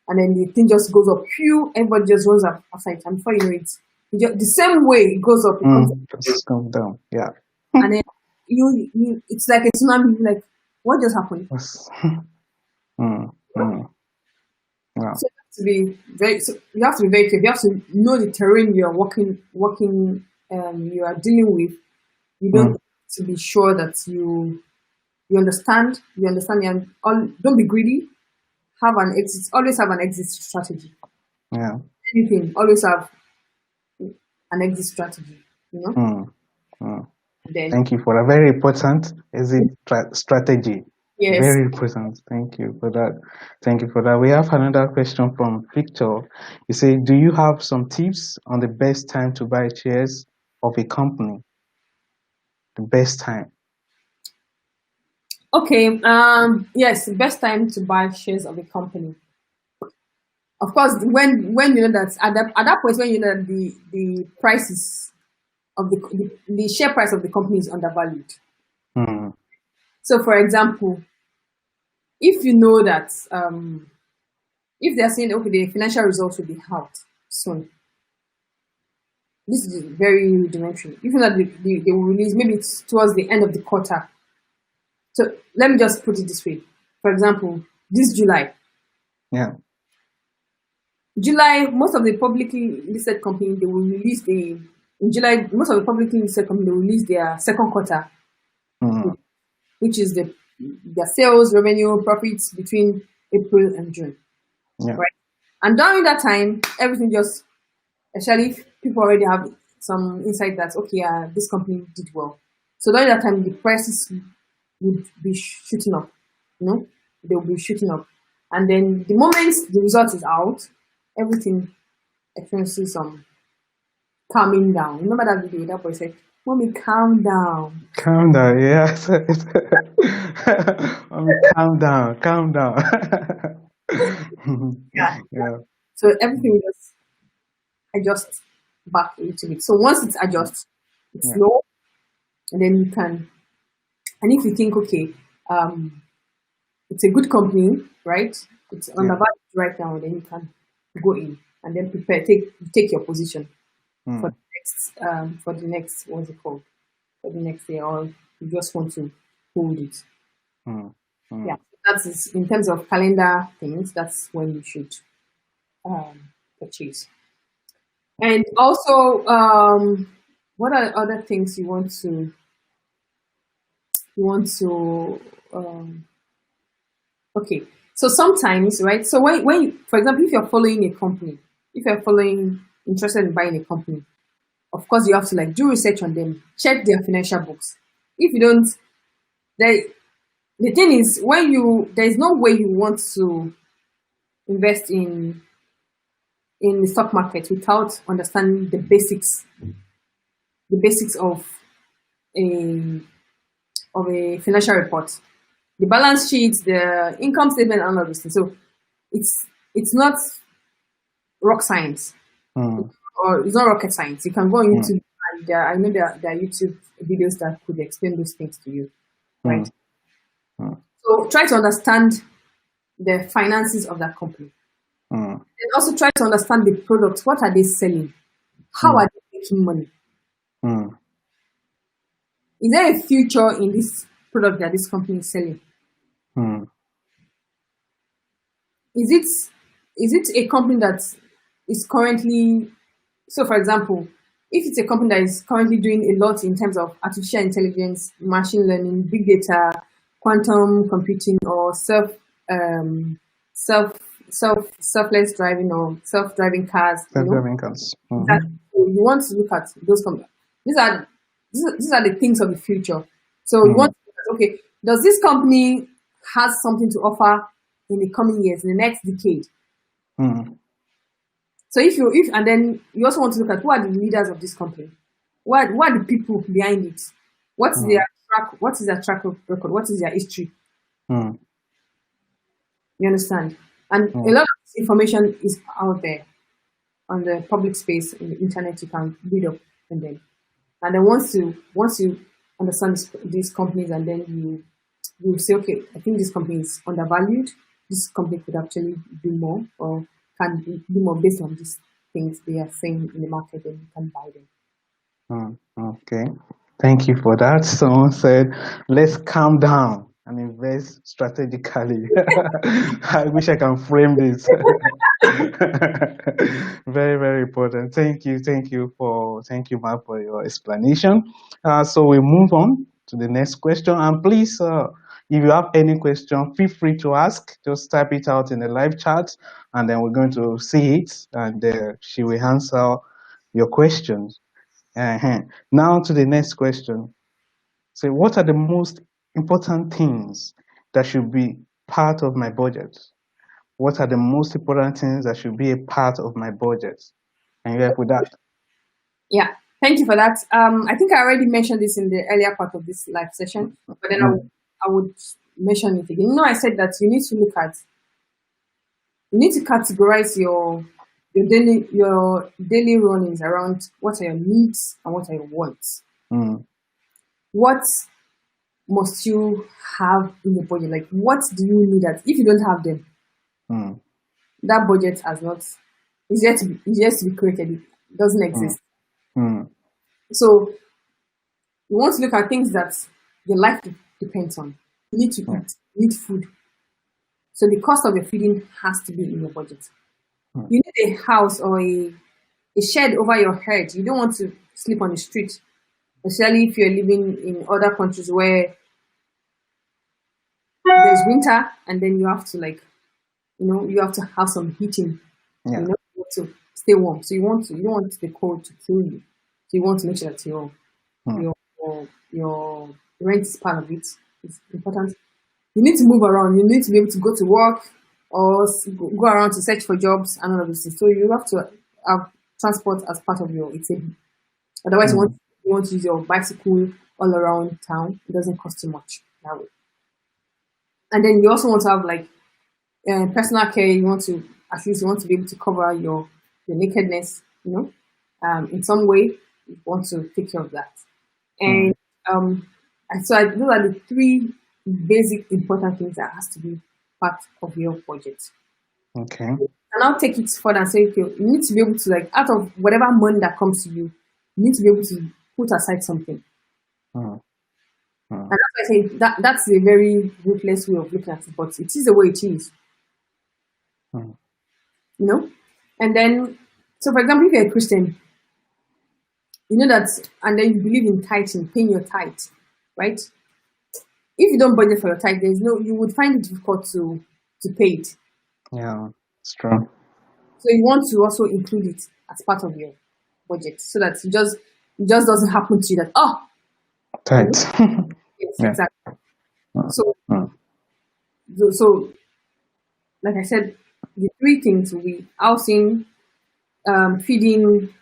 A: then the thing just goes up. Everybody just runs up after it. And before you know it, the same way it goes up, it
B: just comes down. Yeah.
A: And then it's like a tsunami. Like, what just happened?
B: Yeah.
A: So you have to be very careful. You have to know the terrain you're walking. You are dealing with. You don't to be sure that you understand. And don't be greedy. Have an exit. Always have an exit strategy.
B: Yeah.
A: Anything. Always have an exit strategy. You know.
B: Thank you for a very important exit strategy.
A: Yes.
B: Very important. Thank you for that. We have another question from Victor. You say, do you have some tips on the best time to buy shares of a company? The best time.
A: Okay. Yes, the best time to buy shares of a company. Of course, when you know that at that point when you know that the prices of the share price of the company is undervalued. So, for example, if you know that if they are saying okay, the financial results will be out soon, this is very rudimentary. If you know that they will release, maybe it's towards the end of the quarter. So let me just put it this way. For example, this July.
B: Yeah.
A: July, most of the publicly listed companies they will release in July. Most of the publicly listed companies they will release their second quarter, which is their sales, revenue, profits between April and June.
B: Yeah.
A: Right. And during that time, everything just, especially if people already have some insight that okay, this company did well. So during that time, the prices would be shooting up. They will be shooting up. And then the moment the result is out, everything experiences some calming down. Remember that video that boy said, "Mommy, calm down."
B: Calm down, yes. Mommy, calm down.
A: Yeah. So everything just adjusts back a little bit. So once it adjusts, it's low, and then you can. And if you think, okay, it's a good company, right? It's undervalued right now, then you can go in and then take your position for the next what's it called? For the next year, or you just want to hold it. Yeah, that's in terms of calendar things. That's when you should purchase. And also, what are other things you want to? Okay, so sometimes, right? So when you, for example, if you're following a company, interested in buying a company, of course you have to do research on them, check their financial books. If you don't, the thing is, there's no way you want to invest in the stock market without understanding the basics of a financial report, the balance sheet, the income statement, and all this. So it's not rock science, or it's not rocket science. You can go into and I know there are YouTube videos that could explain those things to you, right? So try to understand the finances of that company. And also try to understand the products. What are they selling? How are they making money? Is there a future in this product that this company is selling? Is it a company that is currently, so for example, if it's a company that is currently doing a lot in terms of artificial intelligence, machine learning, big data, quantum computing, or selfless driving or self-driving cars,
B: self-driving cars.
A: that you want to look at those companies. These are the things of the future. So you want to look at, okay, does this company has something to offer in the coming years, in the next decade? So and then you also want to look at who are the leaders of this company, what are the people behind it, what is their track record, what is their history? You understand? And a lot of this information is out there on the public space, in the internet. You can read up and then once you understand these companies, and then you say, okay, I think this company is undervalued. This company could actually do more, or can do more based on these things they are saying in the market, and you can buy them.
B: Okay, thank you for that. Someone said, let's calm down and invest strategically. I wish I can frame this. Very, very important. Thank you, Mark, for your explanation. So we move on to the next question. And please, if you have any question, feel free to ask. Just type it out in the live chat, and then we're going to see it, and she will answer your questions. Now to the next question. So what are the most important things that should be part of my budget? What are the most important things that should be a part of my budget? Can you help with that?
A: Yeah, thank you for that. I think I already mentioned this in the earlier part of this live session, but then I would mention it again. I said that you need to categorize your daily runnings around what are your needs and what are your wants. What must you have in your budget? Like, what do you need that if you don't have them, that budget is yet to be created. It doesn't exist. So you want to look at things that your life depends on. You need to eat, you need food. So the cost of your feeding has to be in your budget. You need a house or a shed over your head. You don't want to sleep on the street, especially if you're living in other countries where there's winter, and then you have to you have to have some heating. You want to stay warm. So you don't want the cold to kill you. So you want to make sure that your rent is part of it. It's important. You need to move around. You need to be able to go to work or go around to search for jobs and all of this. So you have to have transport as part of your eating. Otherwise, you want to use your bicycle all around town. It doesn't cost you much that way. And then you also want to have personal care. You want to be able to cover your nakedness. In some way, you want to take care of that. And so those are the three basic important things that has to be part of your budget.
B: Okay.
A: And I'll take it further and say, okay, you need to be able to out of whatever money that comes to you, you need to be able to put aside something. And that's why I say that's a very ruthless way of looking at it, but it is the way it is. And then, so for example, if you're a Christian, you know that, and then you believe in tithing, paying your tithe, right? If you don't budget for your tithe, you would find it difficult to pay it.
B: Yeah, it's true.
A: So you want to also include it as part of your budget, so that it just doesn't happen to you that
B: tithe.
A: Yes, exactly. So like I said, the three things will be housing, feeding,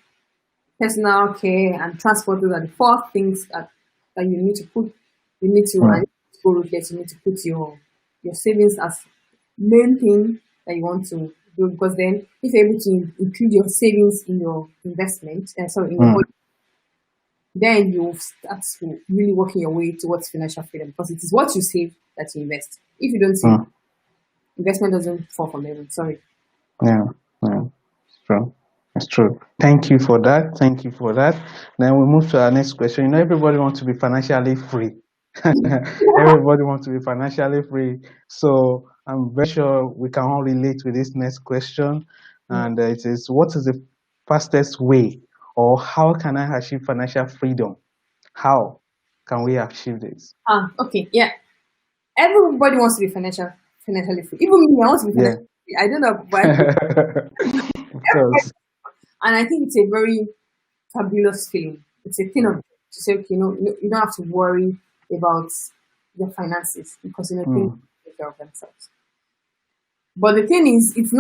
A: personal care, and transport. Those are the four things that you need to put. You need to go ruthless. You need to put your savings as main thing that you want to do, because then if you're able to include your savings in your investment, in your budget, then you start really working your way towards financial freedom, because it is what you save that you invest. If you don't save, investment doesn't fall from heaven. Sorry.
B: Yeah, it's true. It's true. Thank you for that. Thank you for that. Then we move to our next question. You know, everybody wants to be financially free. Everybody wants to be financially free. So I'm very sure we can all relate with this next question. And it is, what is the fastest way, or how can I achieve financial freedom? How can we achieve this?
A: Okay, yeah. Everybody wants to be financially free. Even me, I want to be financially free. I don't know, but
B: Of course.
A: and I think it's a very fabulous feeling. It's a thing of to say, okay, you don't have to worry about your finances, because things take care of themselves. But the thing is, it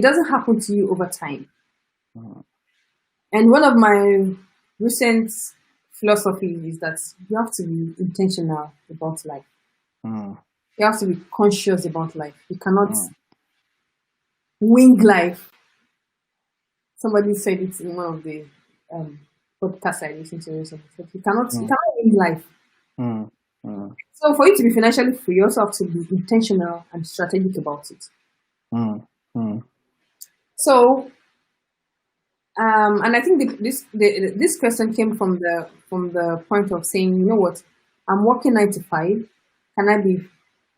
A: doesn't happen to you over time. And one of my recent philosophies is that you have to be intentional about life. You have to be conscious about life. You cannot wing life. Somebody said it in one of the podcasts I listened to recently. You cannot wing life. So for you to be financially free, you also have to be intentional and strategic about it. So, and I think this question came from the point of saying, you know what, I'm working 9 to 5. Can I be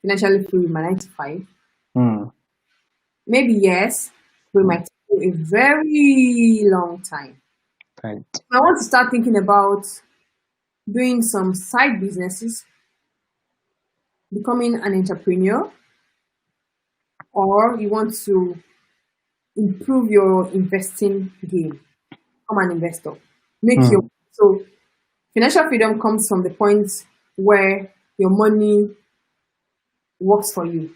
A: financially free with my 9 to 5? Maybe yes, but it might take a very long time.
B: Right.
A: I want to start thinking about doing some side businesses, becoming an entrepreneur, or you want to improve your investing game, become an investor, so financial freedom comes from the point where your money works for you.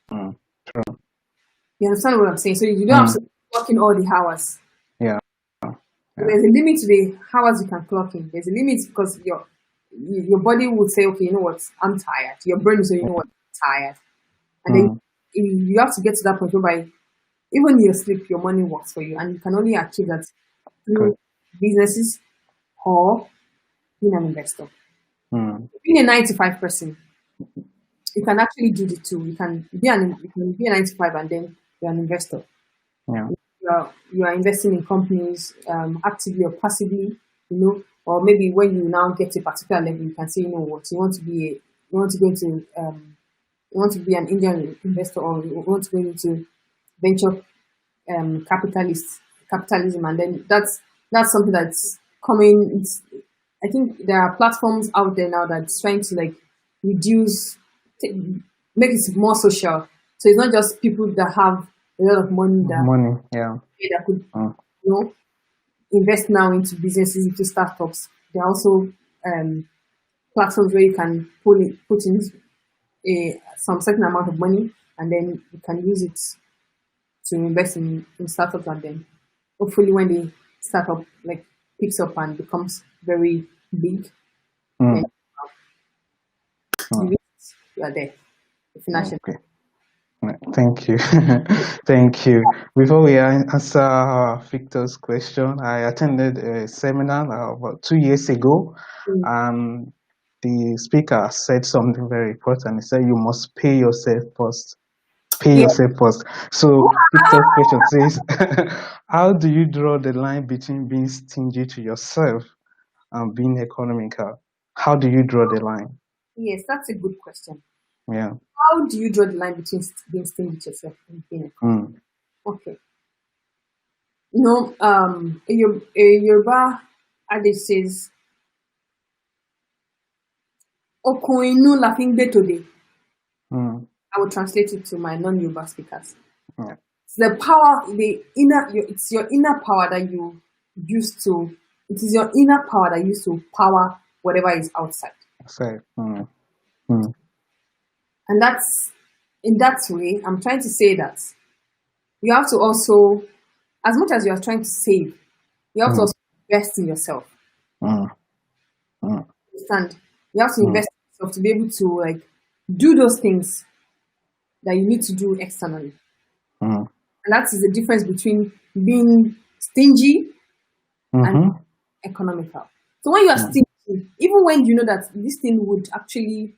B: True.
A: You understand what I'm saying? So you don't have to clock in all the hours.
B: Yeah.
A: There's a limit to the hours you can clock in. There's a limit because your body will say, okay, you know what, I'm tired. Your brain will say, you know what, I'm tired. And then you have to get to that point whereby even in your sleep, your money works for you. And you can only achieve that through businesses or being an investor. Being a 9 to 5 person, you can actually do the two. You can be a 9 to 5 and then you're an investor.
B: Yeah.
A: You are investing in companies actively or passively, or maybe when you now get to a particular level, you can say, you know what, you want to be an Indian investor, or you want to go into venture capitalism, and then that's something that's coming. I think there are platforms out there now that's trying to make it more social. So it's not just people that have a lot of money that could invest now into businesses, into startups. There are also platforms where you can put in some certain amount of money, and then you can use it to invest in startups, and then hopefully when the startup picks up and becomes very big, then you are there. Financial.
B: Okay. Thank you. Thank you. Before we answer Victor's question, I attended a seminar about 2 years ago, and the speaker said something very important. He said, you must pay yourself first. Pay yourself first. So Victor's question says, how do you draw the line between being stingy to yourself and being economical? How do you draw the line?
A: Yes, that's a good question.
B: Yeah.
A: How do you draw the line between being stingy to yourself and being economical? Okay. Yoruba adage says, "Okun inu la fi n gbe tode." I will translate it to my non-Yoruba speakers.
B: Yeah.
A: It's the power, it's your inner power that you use to. It is your inner power that you use to power whatever is outside. And that's, in that way, I'm trying to say that you have to also, as much as you are trying to save, you have to also invest in yourself. Understand? You have to invest in yourself to be able to do those things that you need to do externally. And that is the difference between being stingy and economical. So when you are stingy, even when you know that this thing would actually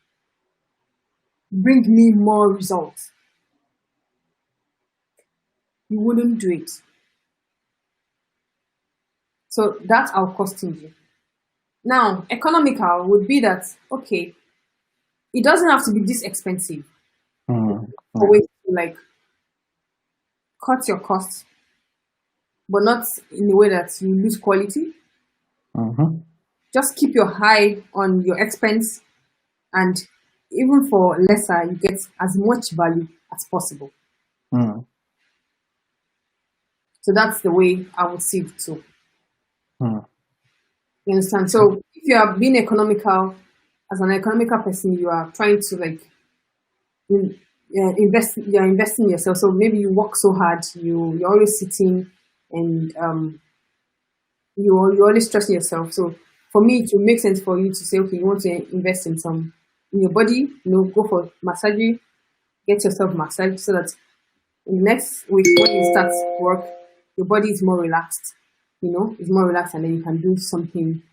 A: bring me more results, you wouldn't do it. So that's our cost stingy. Now, economical would be that, okay, it doesn't have to be this expensive. Always like cut your costs, but not in a way that you lose quality. Just keep your eye on your expense, and even for lesser, you get as much value as possible. So that's the way I would see it too. You understand? So if you are being economical, as an economical person, you are trying to like invest. You are investing in yourself. So maybe you work so hard, you're always sitting, and you're always stressing yourself. So for me, it will make sense for you to say, okay, you want to invest in your body. Go for massage, get yourself massage, so that in the next week when you start work, your body is more relaxed. It's more relaxed, and then you can do something.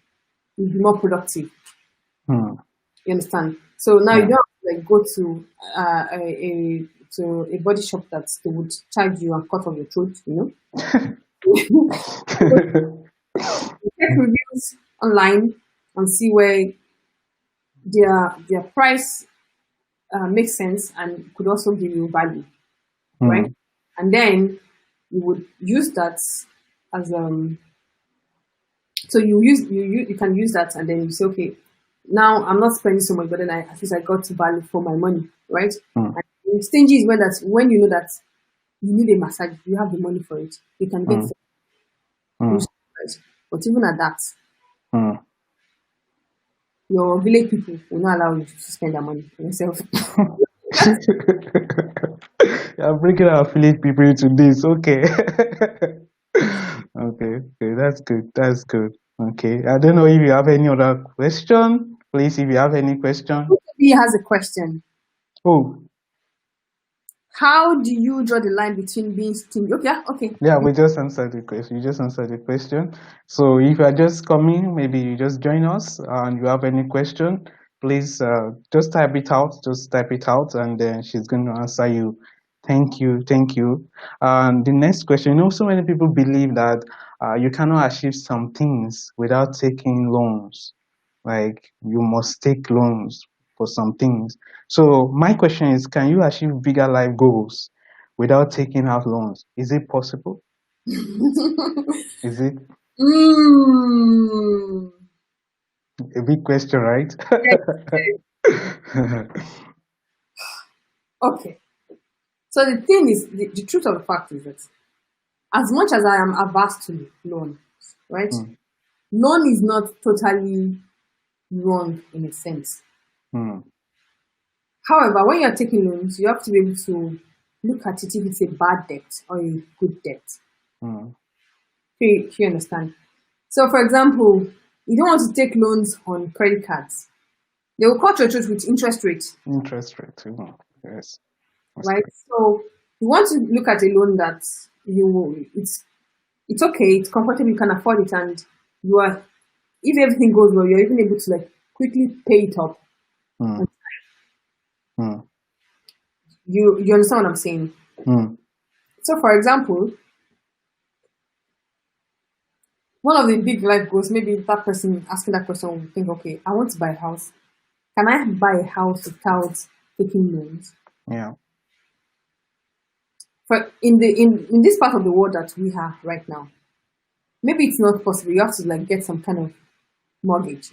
A: You'll be more productive. You understand? So now you don't have to like go to a body shop that they would charge you and cut off your throat. Check reviews online and see where their price makes sense and could also give you value, right? And then you would use that as so you can use that, and then you say, okay, now I'm not spending so much, but then at least I got value for my money, right? And stingy is when you know that you need a massage, you have the money for it, you can get it. But even at that, your village people will not allow you to spend their money on yourself.
B: You're bringing our village people into this. Okay. Okay, that's good. Okay, I don't know if you have any other question. Please, if you have any question.
A: He has a question.
B: Oh.
A: How do you draw the line between being stingy? Okay.
B: Yeah, we just answered the question. You just answered the question. So if you are just coming, maybe you just join us and you have any question, please just type it out. Just type it out, and then she's going to answer you. Thank you. And the next question, so many people believe that you cannot achieve some things without taking loans. Like you must take loans for some things. So my question is, can you achieve bigger life goals without taking out loans? Is it possible? Is it? A big question, right?
A: Okay. So the thing is, the truth of the fact is that as much as I am averse to loans, right? Loan is not totally wrong in a sense. However, when you're taking loans, you have to be able to look at it if it's a bad debt or a good debt. You understand? So, for example, you don't want to take loans on credit cards. They will cut your throat with interest rate.
B: Yes.
A: Right? So, you want to look at a loan that it's okay, it's comfortable, you can afford it, and if everything goes well, you're even able to like quickly pay it up. You understand what I'm saying? So, for example, one of the big life goals, maybe that person asking that question will think, okay, I want to buy a house. Can I buy a house without taking loans?
B: Yeah.
A: For in this part of the world that we have right now, maybe it's not possible. You have to like get some kind of mortgage,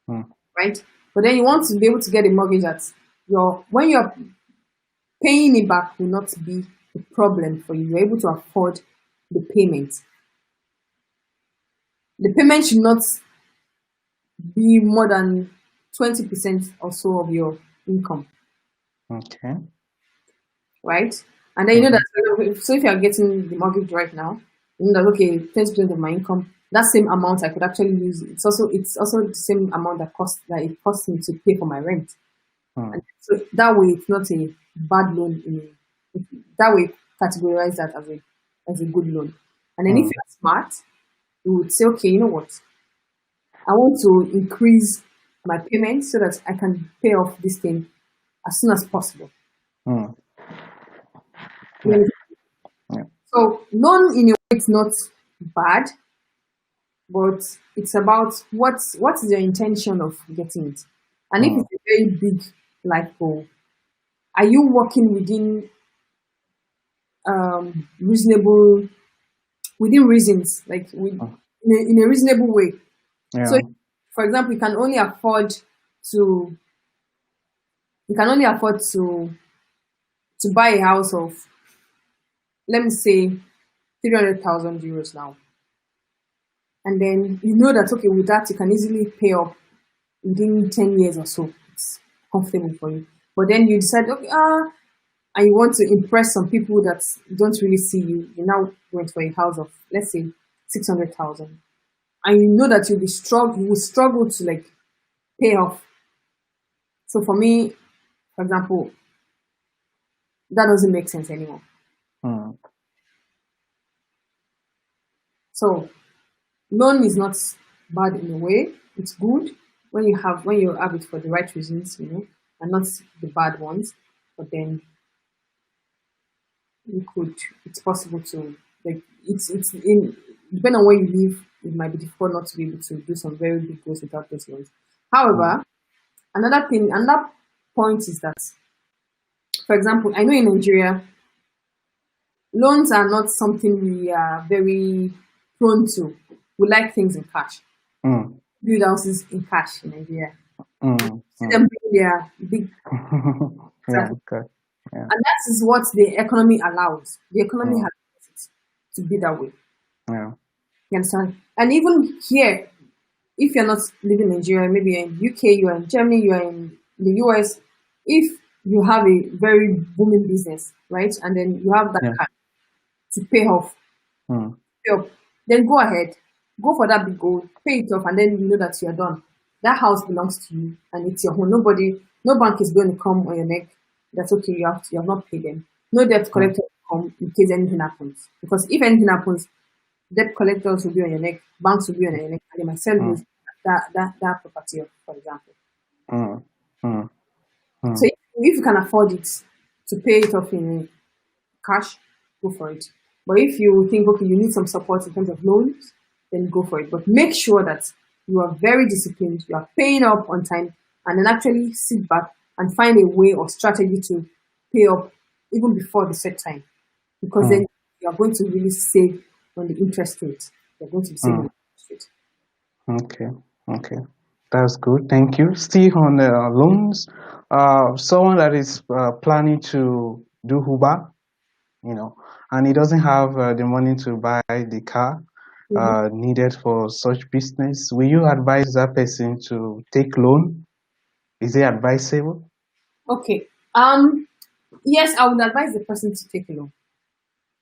A: right? But then you want to be able to get a mortgage that when you're paying it back will not be a problem for you. You're able to afford the payment. The payment should not be more than 20% or so of your income.
B: Okay.
A: Right? And then you know that, so if you're getting the mortgage right now, you know that, okay, 20% of my income, that same amount I could actually use. It's also the same amount that it costs me to pay for my rent. And so that way, it's not a bad loan. That way, categorize that as a good loan. And then if you're smart, you would say, okay, you know what? I want to increase my payments so that I can pay off this thing as soon as possible.
B: Mm.
A: Yeah.
B: Yeah.
A: So loan in a way it's not bad, but it's about what is your intention of getting it. And if
B: Mm.
A: it's a very big life goal, are you working reasonable within reasons, like
B: Mm.
A: in a reasonable way? So,
B: Yeah.
A: for example, to you can only afford to buy a house of, let me say, 300,000 euros now, and then you know that okay, with that you can easily pay up within 10 years or so. It's comfortable for you. But then you decide, okay, and you want to impress some people that don't really see you. You now went for a house of, let's say, 600,000, and you know that you will struggle to like pay off. So for me, for example, that doesn't make sense anymore.
B: Mm.
A: So loan is not bad in a way. It's good when you have it for the right reasons, and not the bad ones. But then you could it's possible to, like, it's in depending on where you live, it might be difficult not to be able to do some very big goals without those loans.
B: Mm.
A: However, another point is that, for example, I know in Nigeria, loans are not something we are very prone to. We like things in cash.
B: Mm.
A: Build houses in cash in Nigeria.
B: Mm.
A: See them bring their big
B: Yeah.
A: traffic.
B: Okay. Yeah.
A: And that is what the economy allows. The economy
B: Mm.
A: has it to be that way.
B: Yeah.
A: You understand? And even here, if you're not living in Nigeria, maybe you're in UK, you're in Germany, you're in the US, if you have a very booming business, right? And then you have that
B: Yeah.
A: cash to
B: Mm.
A: pay off, then go ahead, go for that big goal, pay it off, and then you know that you're done. That house belongs to you and it's your home. No bank is going to come on your neck. That's okay, you have not paid them. No debt
B: Mm.
A: collector will come in case anything happens. Because if anything happens, debt collectors will be on your neck, banks will be on your neck, and they might sell
B: Mm.
A: those that property, for example.
B: Mm. Mm.
A: So
B: Mm.
A: if you can afford it to pay it off in cash, go for it. But if you think okay, you need some support in terms of loans, then go for it. But make sure that you are very disciplined, you are paying up on time, and then actually sit back and find a way or strategy to pay up even before the set time. Because then
B: Mm.
A: you are going to really save on the interest rate. You're going to be saving on
B: Mm.
A: the interest
B: Okay. Okay. That's good. Thank you. Still on the loans, someone that is planning to do Uber, and he doesn't have the money to buy the car
A: rate. Mhm.
B: needed for such business, will you advise that person to take loan? Is it advisable?
A: Okay. Yes, I would advise the person to take a loan.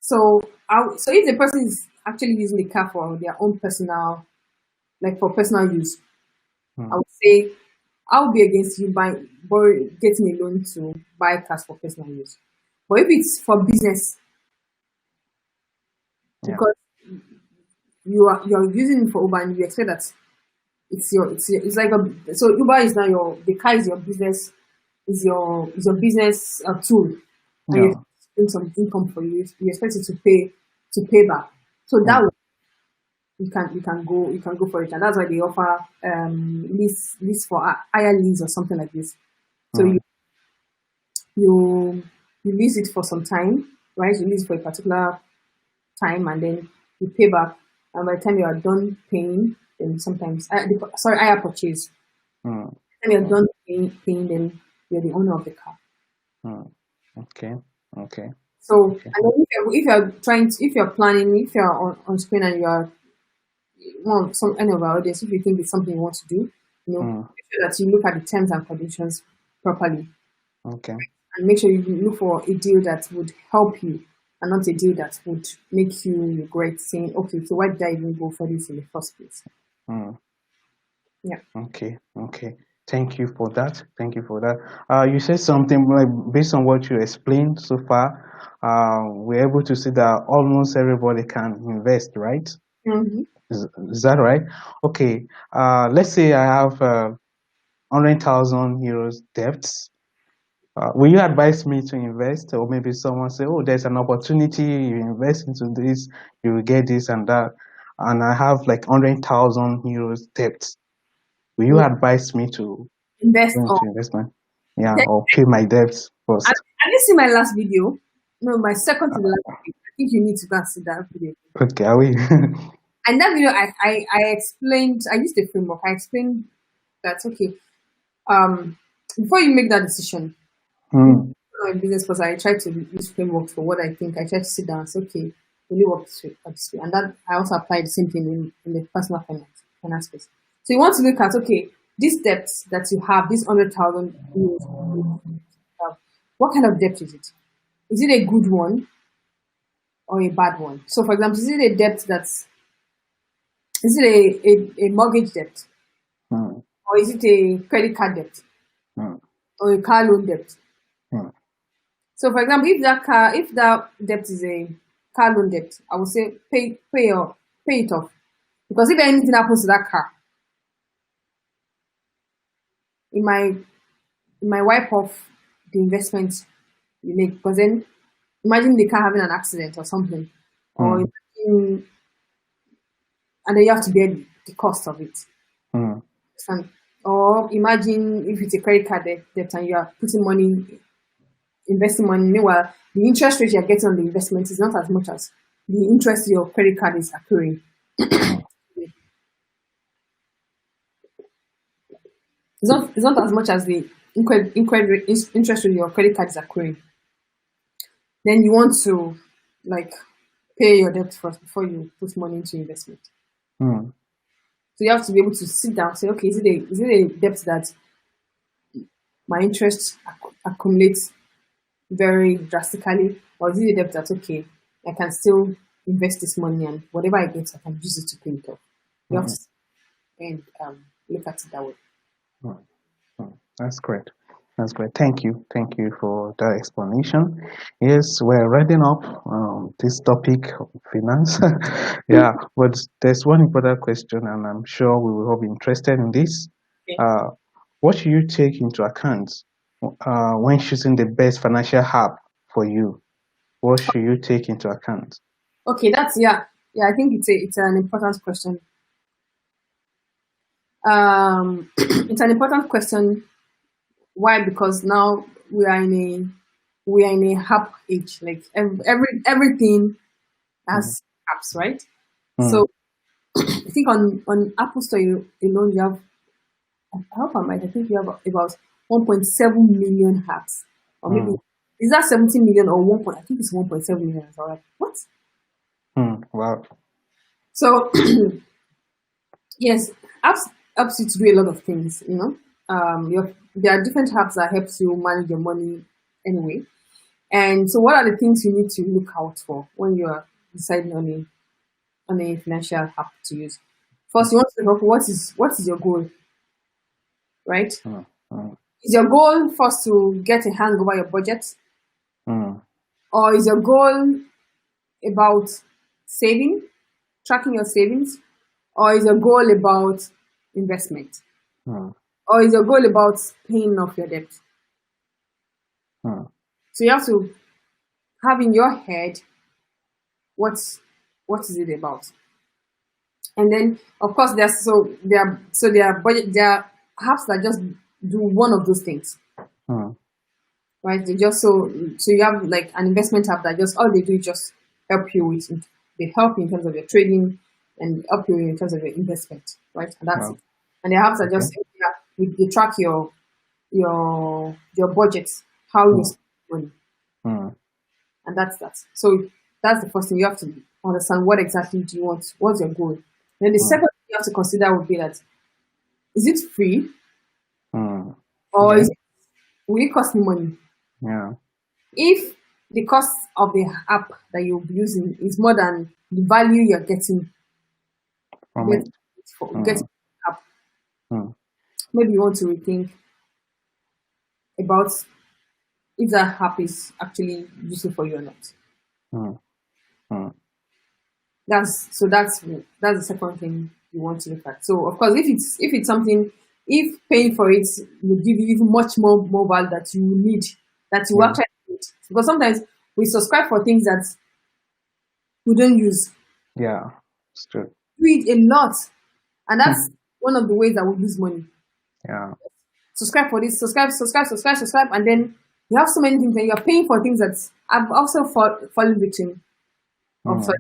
A: So, so if the person is actually using the car for their own personal, like for personal use, I
B: Mm.
A: would say I would be against you getting a loan to buy cars for personal use. But if it's for business,
B: Yeah.
A: because you're using it for Uber and you expect that it's like so Uber is now the car is your business, is your business tool, and you
B: Yeah.
A: expect it to bring some income for you. You expect it to pay back. So that
B: Mm.
A: way you can go for it, and that's why they offer lease for higher lease or something like this. So
B: Mm.
A: you you lease it for some time, right? You lease for a particular time, and then you pay back. And by the time you are done paying, then sometimes higher purchase.
B: Mm.
A: By the time you're
B: Mm.
A: done paying, then you're the owner of the car.
B: Mm. Okay. Okay.
A: So,
B: Okay.
A: and then if you're planning, if you're on screen and you are any of our audience, if you think it's something you want to do,
B: Mm.
A: make sure that you look at the terms and conditions properly,
B: Okay.
A: and make sure you look for a deal that would help you and not a deal that would make you regret saying, okay, so why did I even go for this in the first place?
B: Mm.
A: Yeah.
B: Okay. Okay. Thank you for that. Thank you for that. You said something like based on what you explained so far, we're able to see that almost everybody can invest, right?
A: Mm-hmm.
B: Is that right? Okay. Let's say I have 100,000 euros debts. Will you advise me to invest, or maybe someone say, "Oh, there's an opportunity. You invest into this, you will get this and that," and I have like 100,000 euros debts. Will you advise me to
A: Invest
B: go
A: on.
B: into investment? Yeah, or pay my debts first.
A: Have you seen my last video? No, my second to the last video. I think you need to go and see that video.
B: Okay, are we?
A: And that video, I explained, I used the framework. I explained that, okay, before you make that decision, I'm a business person, I try to use frameworks for what I think. I try to sit down and say, okay, will it work this way? And that I also apply the same thing in the personal finance space. So you want to look at, okay, these debts that you have, this 100,000 euros, what kind of debt is it? Is it a good one or a bad one? So, for example, is it a debt is it a mortgage debt? Or is it a credit card debt? Or a car loan debt? So, for example, if that debt is a car loan debt, I would say pay it off. Because if anything happens to that car, it might wipe off the investment you make. Because then imagine the car having an accident or something, or imagine, and then you have to bear the cost of it. Or imagine if it's a credit card debt and you are putting money, investing money. Meanwhile, the interest rate you're getting on the investment is not as much as the interest your credit card is accruing. It's not as much as the interest rate your credit card is accruing. Then you want to like pay your debt first before you put money into investment. So you have to be able to sit down and say, okay, is it a debt that my interest accumulates very drastically, or is it a debt that, okay, I can still invest this money and whatever I get, I can use it to pay it off. You have to and look at it that way.
B: That's great. That's great. Thank you. Thank you for that explanation. Yes, we're wrapping up this topic of finance. Yeah, but there's one important question, and I'm sure we will all be interested in this.
A: Okay.
B: What should you take into account when choosing the best financial app for you? What should you take into account?
A: Okay, yeah. I think it's an important question. It's an important question. Why? Because now we are in a app age. Like everything has apps, right? So I think on Apple Store alone you have, I hope I'm right, I think you have about 1.7 million apps. Or maybe is that 17 million or 1. I think it's 1.7 million. All right. What?
B: Wow.
A: So yes, apps helps you to do a lot of things, you know. There are different apps that helps you manage your money anyway. And so what are the things you need to look out for when you are deciding on a financial app to use? First, you want to look up what is your goal, right? Is your goal first to get a hang over your budget? Or is your goal about saving, tracking your savings? Or is your goal about investment? Or is your goal about paying off your debt? So you have to have in your head what is it about? And then of course there are apps that just do one of those things. Right? They just so you have like an investment app that just all they do is just help you with it. They help you in terms of your trading and help you in terms of your investment, right? And that's it. And the apps are just they track your budget, how you spend money. And that's that. So that's the first thing. You have to understand what exactly do you want, what's your goal. Then the second thing you have to consider would be that is it free? Or will it cost me money?
B: Yeah.
A: If the cost of the app that you'll be using is more than the value you're getting getting app, maybe you want to rethink about if that app is actually useful for you or not. That's the second thing you want to look at. So of course, if it's something, if paying for it will give you even much more value that you need, that you actually need, because sometimes we subscribe for things that we don't use.
B: Yeah, it's true.
A: Read a lot, and that's one of the ways that we lose money.
B: Yeah.
A: Subscribe for this, subscribe, and then you have so many things, and you're paying for things that I've also fallen victim of. So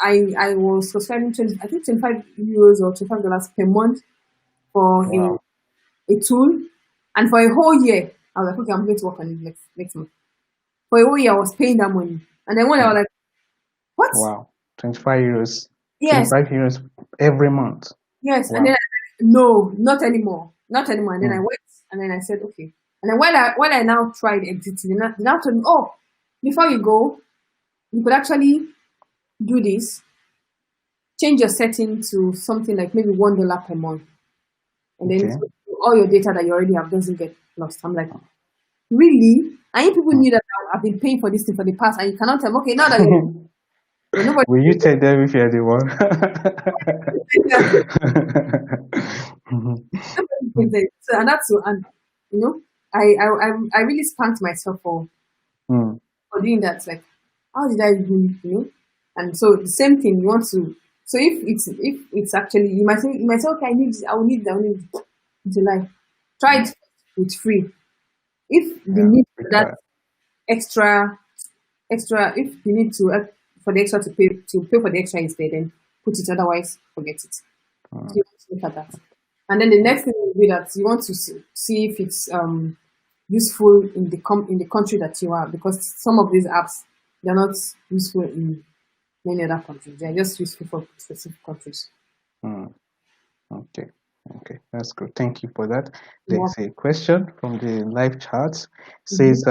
A: I was subscribing I think €25 or $25 per month for a tool, and for a whole year I was like, okay, I'm going to work on it next month. For a whole year I was paying that money, and then when I was like, what?
B: Wow, €25.
A: Yes,
B: €25 every month.
A: Yes, and then no, not anymore. And then I went, and then I said, okay. And then when I now tried exiting, they now told me, oh, before you go, you could actually do this. Change your setting to something like maybe $1 per month, and then all your data that you already have doesn't get lost. I'm like, really? And if people knew that I've been paying for this thing for the past, and you cannot tell them, okay, now that nobody.
B: Will you tell them if you're the one?
A: So, and that's so, and you know, I really spanked myself for doing that. Like, how did I do it? And so the same thing you want to. So if it's actually, you might say, okay, I will need it until I try it with free. If you need that extra, if you need to for the extra to pay for the extra instead, then put it. Otherwise, forget it. So you want to look at that. And then the next thing will be that you want to see if it's useful in the country that you are, because some of these apps, they're not useful in many other countries. They're just useful for specific countries.
B: Okay, that's good. Thank you for that. There's a question from the live chat. Says,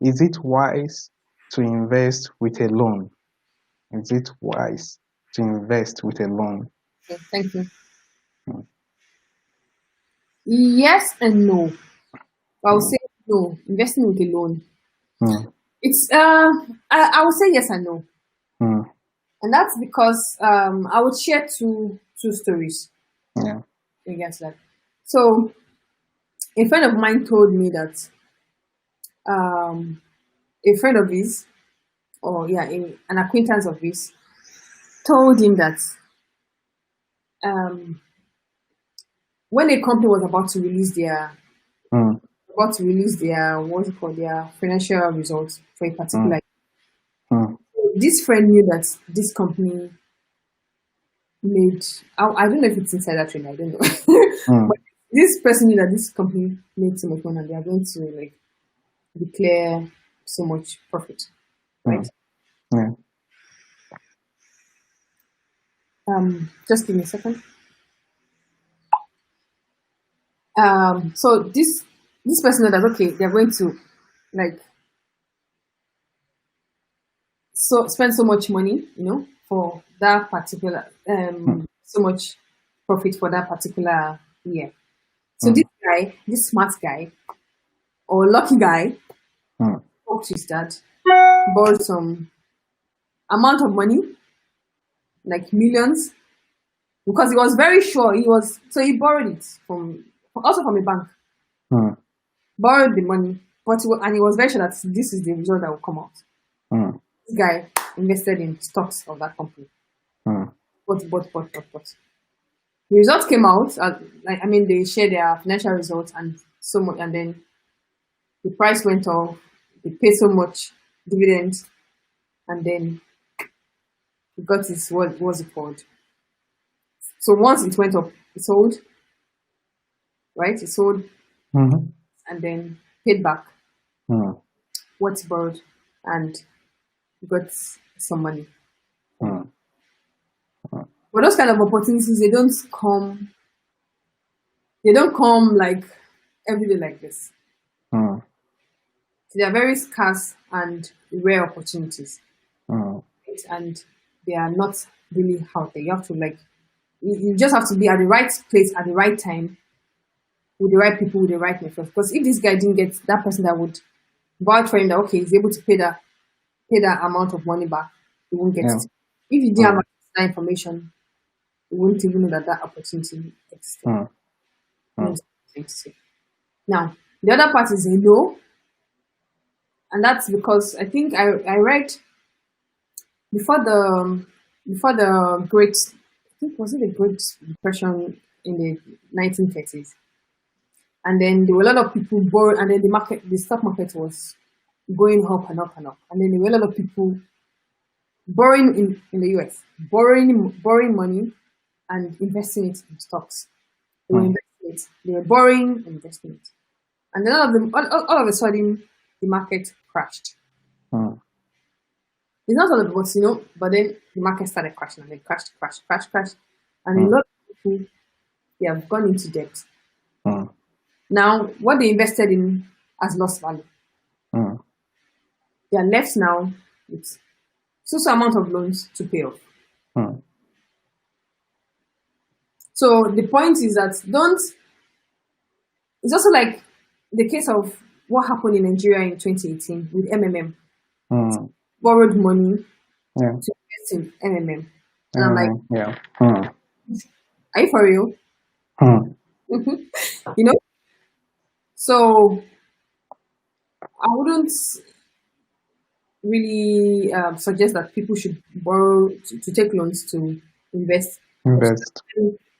B: is it wise to invest with a loan? Is it wise to invest with a loan?
A: Okay, thank you. Yes and no. I would say no. Investing with a loan. It's I would say yes and no. And that's because I would share two stories.
B: Yeah.
A: Against that. So a friend of mine told me that a friend of his, an acquaintance of his, told him that when a company was about to release their their financial results for a particular year, this friend knew that this company made, I don't know if it's insider trading, I don't know. But this person knew that this company made so much money and they are going to like declare so much profit. Right? Just give me a second. So this person knew that okay, they're going to like spend so much money, for that particular so much profit for that particular year. So this smart guy or lucky guy spoke to his dad, borrowed some amount of money, like millions, because he was very sure he borrowed it from a bank. Borrowed the money, and he was very sure that this is the result that will come out. This guy invested in stocks of that company. Bought. The results came out. They shared their financial results and so much, and then the price went off. They paid so much dividends, and then he got his what was it called? So once it went up, it sold. Right, it sold, and then paid back what he borrowed, and got some money. But those kind of opportunities, they don't come like every day like this. They are very scarce and rare opportunities. And they are not really out there. You have to you just have to be at the right place at the right time with the right people, with the right network. Because if this guy didn't get that person that would vouch for him that okay, he's able to pay that amount of money back, he won't get it. If he didn't have that information, you wouldn't even know that that opportunity existed. Now, the other part is a no, and that's because I think I read before the Great, I think was it the Great Depression in the 1930s, and then there were a lot of people borrow, and then the stock market was going up and up and up, and then there were a lot of people borrowing in the US, borrowing money and investing it in stocks. They were investing it, they were borrowing and investing it, and then all of a sudden the market crashed. It's not all of us, but then the market started crashing and then crashed, and a lot of people, they have gone into debt. Now, what they invested in has lost value. They are left now with so amount of loans to pay off. So the point is that it's also like the case of what happened in Nigeria in 2018 with MMM. Borrowed money to invest in MMM. And I'm like, are you for real? So I wouldn't really suggest that people should borrow to take loans to invest.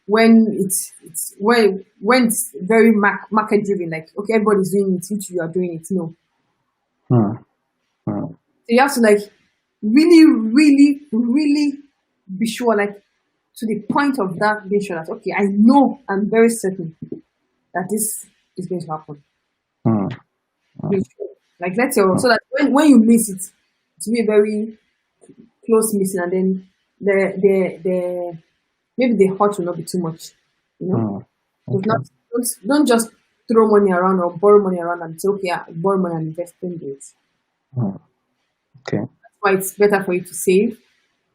A: When it's very market driven, like okay, everybody's doing it, you are doing it. No. So you have to like really, really, really be sure, like to the point of that being sure that okay, I know, I'm very certain that this is going to happen. Like let's say so that when you miss it, to be a very close missing, and then the maybe the hurt will not be too much, Don't just throw money around or borrow money around and say okay, I borrow money and invest in this.
B: Okay.
A: That's why it's better for you to save,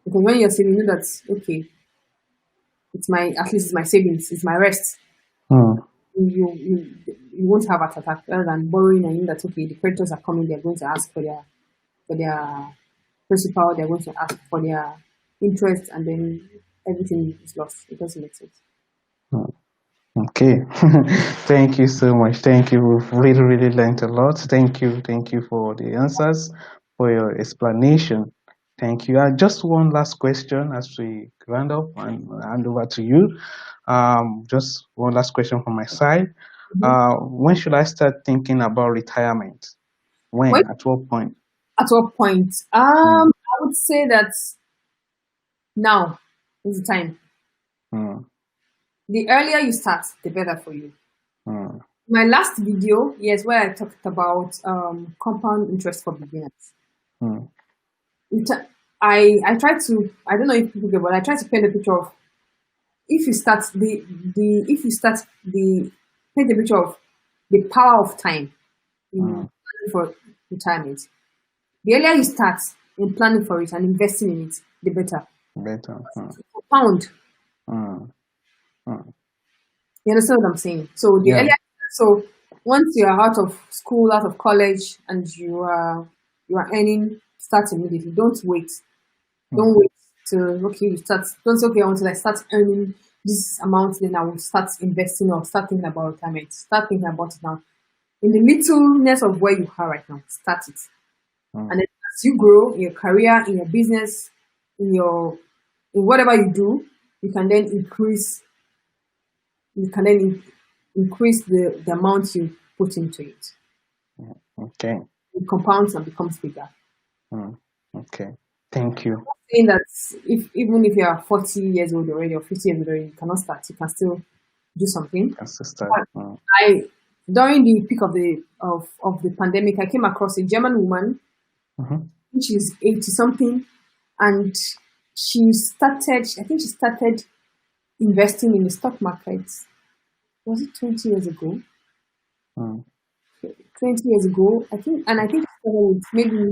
A: because when you're saving, you know that okay, at least it's my savings, it's my rest. You won't have an attack rather than borrowing and you know that okay, the creditors are coming, they're going to ask for their principal, they're going to ask for their interest, and then everything is lost. It doesn't make sense.
B: Okay. Thank you so much. Thank you. We've really, really learned a lot. Thank you for the answers, for your explanation. Thank you. Just one last question as we round up and hand over to you. Just one last question from my side. When should I start thinking about retirement? When? At what point?
A: At what point? I would say that now is the time. The earlier you start, the better for you. My last video, yes, where I talked about compound interest for beginners. I try to, I don't know if people get, but I try to paint a picture of if you start paint a picture of the power of time in planning for retirement. The earlier you start in planning for it and investing in it, the better. Compound. You understand what I'm saying? So the earlier, so once you are out of school, out of college, and you are earning, start immediately. Don't wait. Don't wait till okay you start. Don't say okay until I start earning this amount, then I will start investing or start thinking about retirement. Start thinking about it now. In the littleness of where you are right now, start it. And then as you grow in your career, in your business, in whatever you do, you can then increase the amount you put into it.
B: Okay.
A: It compounds and becomes bigger.
B: Okay. Thank you.
A: I'm saying that even if you are 40 years old already or 50 years old already, you cannot start. You can still do something. During the peak of the pandemic, I came across a German woman. She's 80 something, and she started investing in the stock market. Was it 20 years ago? 20 years ago, I think she started with maybe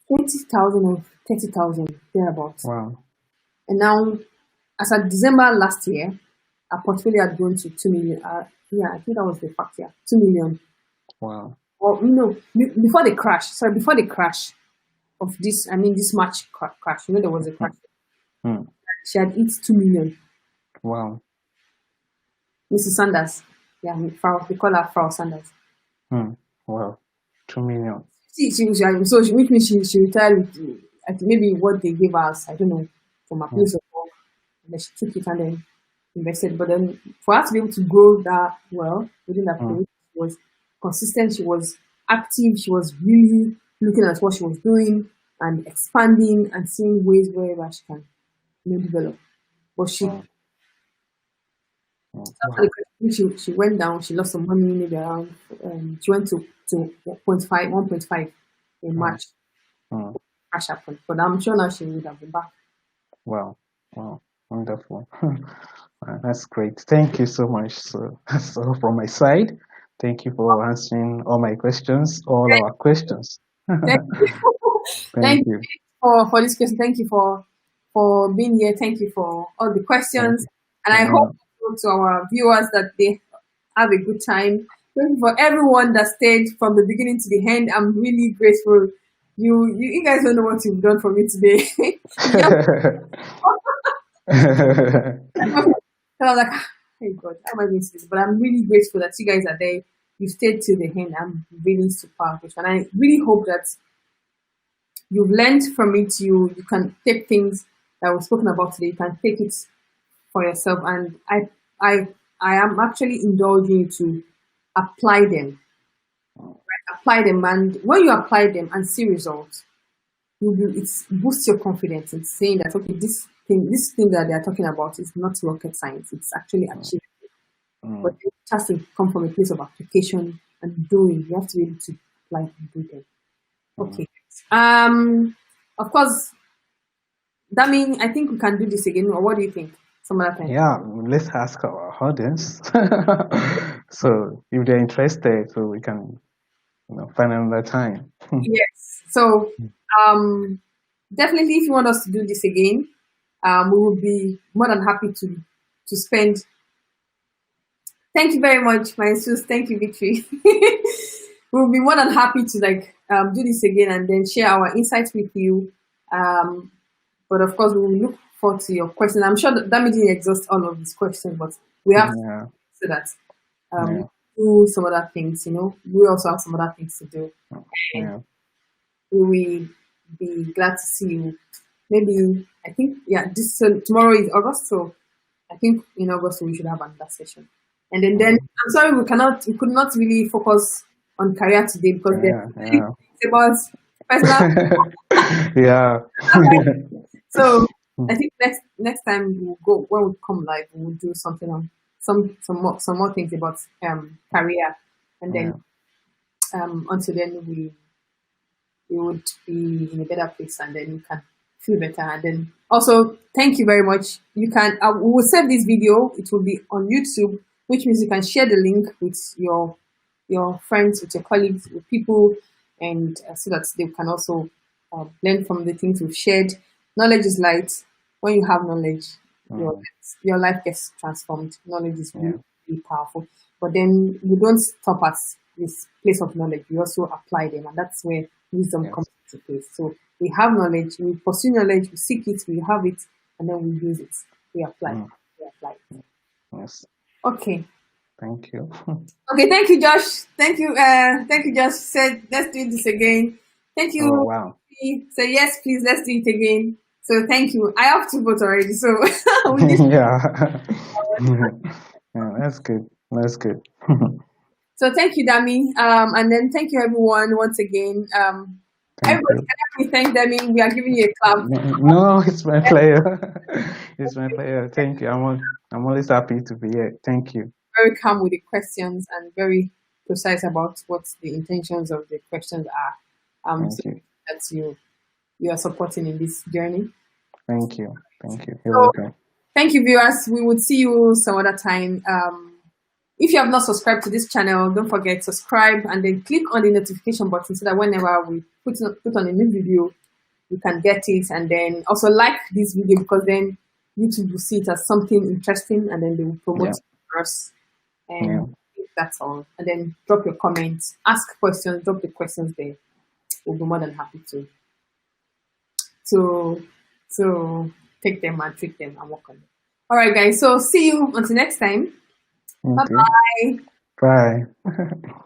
A: 20,000 or 30,000 thereabouts.
B: Wow!
A: And now, as of December last year, our portfolio had grown to 2 million. I think that was the fact. 2 million.
B: Wow!
A: Or before the crash of this, this March crash. There was a crash. She had hit 2 million.
B: Wow.
A: Mrs. Sanders. Yeah, they call her Frau Sanders.
B: Wow. 2 million.
A: Which means she retired with, I think maybe what they gave us, I don't know, from a place of work. And then she took it and then invested. But then for her to be able to grow that well within that place, she was consistent, she was active, she was really looking at what she was doing and expanding and seeing ways wherever she can develop. But she she went down, she lost some money, maybe around she went to 1.5 in March. Crash happened. But I'm sure now she would have been back.
B: Wow. Wonderful. That's great. Thank you so much. So from my side, thank you for answering all my questions, all our questions.
A: Thank you for this question. Thank you for being here. Thank you for all the questions. And I hope to our viewers that they have a good time. Thank you for everyone that stayed from the beginning to the end. I'm really grateful. You guys don't know what you've done for me today. I was like, hey God, how am I going to do this? But I'm really grateful that you guys are there. You stayed till the end. I'm really super grateful. And I really hope that you've learned from it. You can take things that were spoken about today. You can take it for yourself. And I am actually indulging you to apply them. Right? Apply them. And when you apply them and see results, it boosts your confidence in saying that, okay, this thing that they are talking about is not rocket science. It's actually achievable. But it has to come from a place of application and doing. You have to be able to apply and do them. Okay. Of course, that means I think we can do this again. Or what do you think? Some other time.
B: Yeah, let's ask our audience. So if they're interested, so we can find another time.
A: Yes. So definitely, if you want us to do this again, we will be more than happy to spend. Thank you very much, my sis. Thank you, Victory. We'll be more than happy to do this again and then share our insights with you. But of course, we will look forward to your questions. I'm sure that didn't exhaust all of these questions, but we have to so that do some other things. We also have some other things to do. We will be glad to see you. Maybe I think tomorrow is August, so I think in August we should have another session. And then I'm sorry we could not really focus on career today because it's about personal. So I think next time when we come live, we'll do something on some more things about career, and then until then we would be in a better place, and then you can feel better. And then also thank you very much. You can we will save this video. It will be on YouTube, which means you can share the link with your friends, with your colleagues, with people, and so that they can also learn from the things we've shared. Knowledge is light. When you have knowledge, your life gets transformed. Knowledge is really, really powerful. But then we don't stop at this place of knowledge. We also apply them, and that's where wisdom comes into place. So we have knowledge, we pursue knowledge, we seek it, we have it, and then we use it. We apply. We apply it.
B: Yes.
A: Okay.
B: Thank you.
A: Okay, thank you, Josh. Thank you, Josh. Said let's do this again. Thank you.
B: Oh, wow.
A: Say yes, please. Let's do it again. So thank you. I have to vote already. So
B: yeah, that's good. That's good.
A: So thank you, Dami. And then thank you, everyone, once again. Everybody, can thank Dami. We are giving you a clap.
B: No, it's my pleasure. It's my pleasure. Thank you. I'm always happy to be here. Thank you.
A: Very calm with the questions and very precise about what the intentions of the questions are.
B: Thank
A: so
B: you.
A: That you are supporting in this journey.
B: Thank you. Thank you. You're welcome.
A: Thank you, viewers. We would see you some other time. If you have not subscribed to this channel, don't forget subscribe and then click on the notification button so that whenever we put on a new video, you can get it. And then also like this video because then YouTube will see it as something interesting and then they will promote it for us. And that's all. And then drop your comments, ask questions, drop the questions there. We'll be more than happy to take them and treat them and work on them. All right, guys. So see you until next time.
B: Okay.
A: Bye-bye.
B: Bye.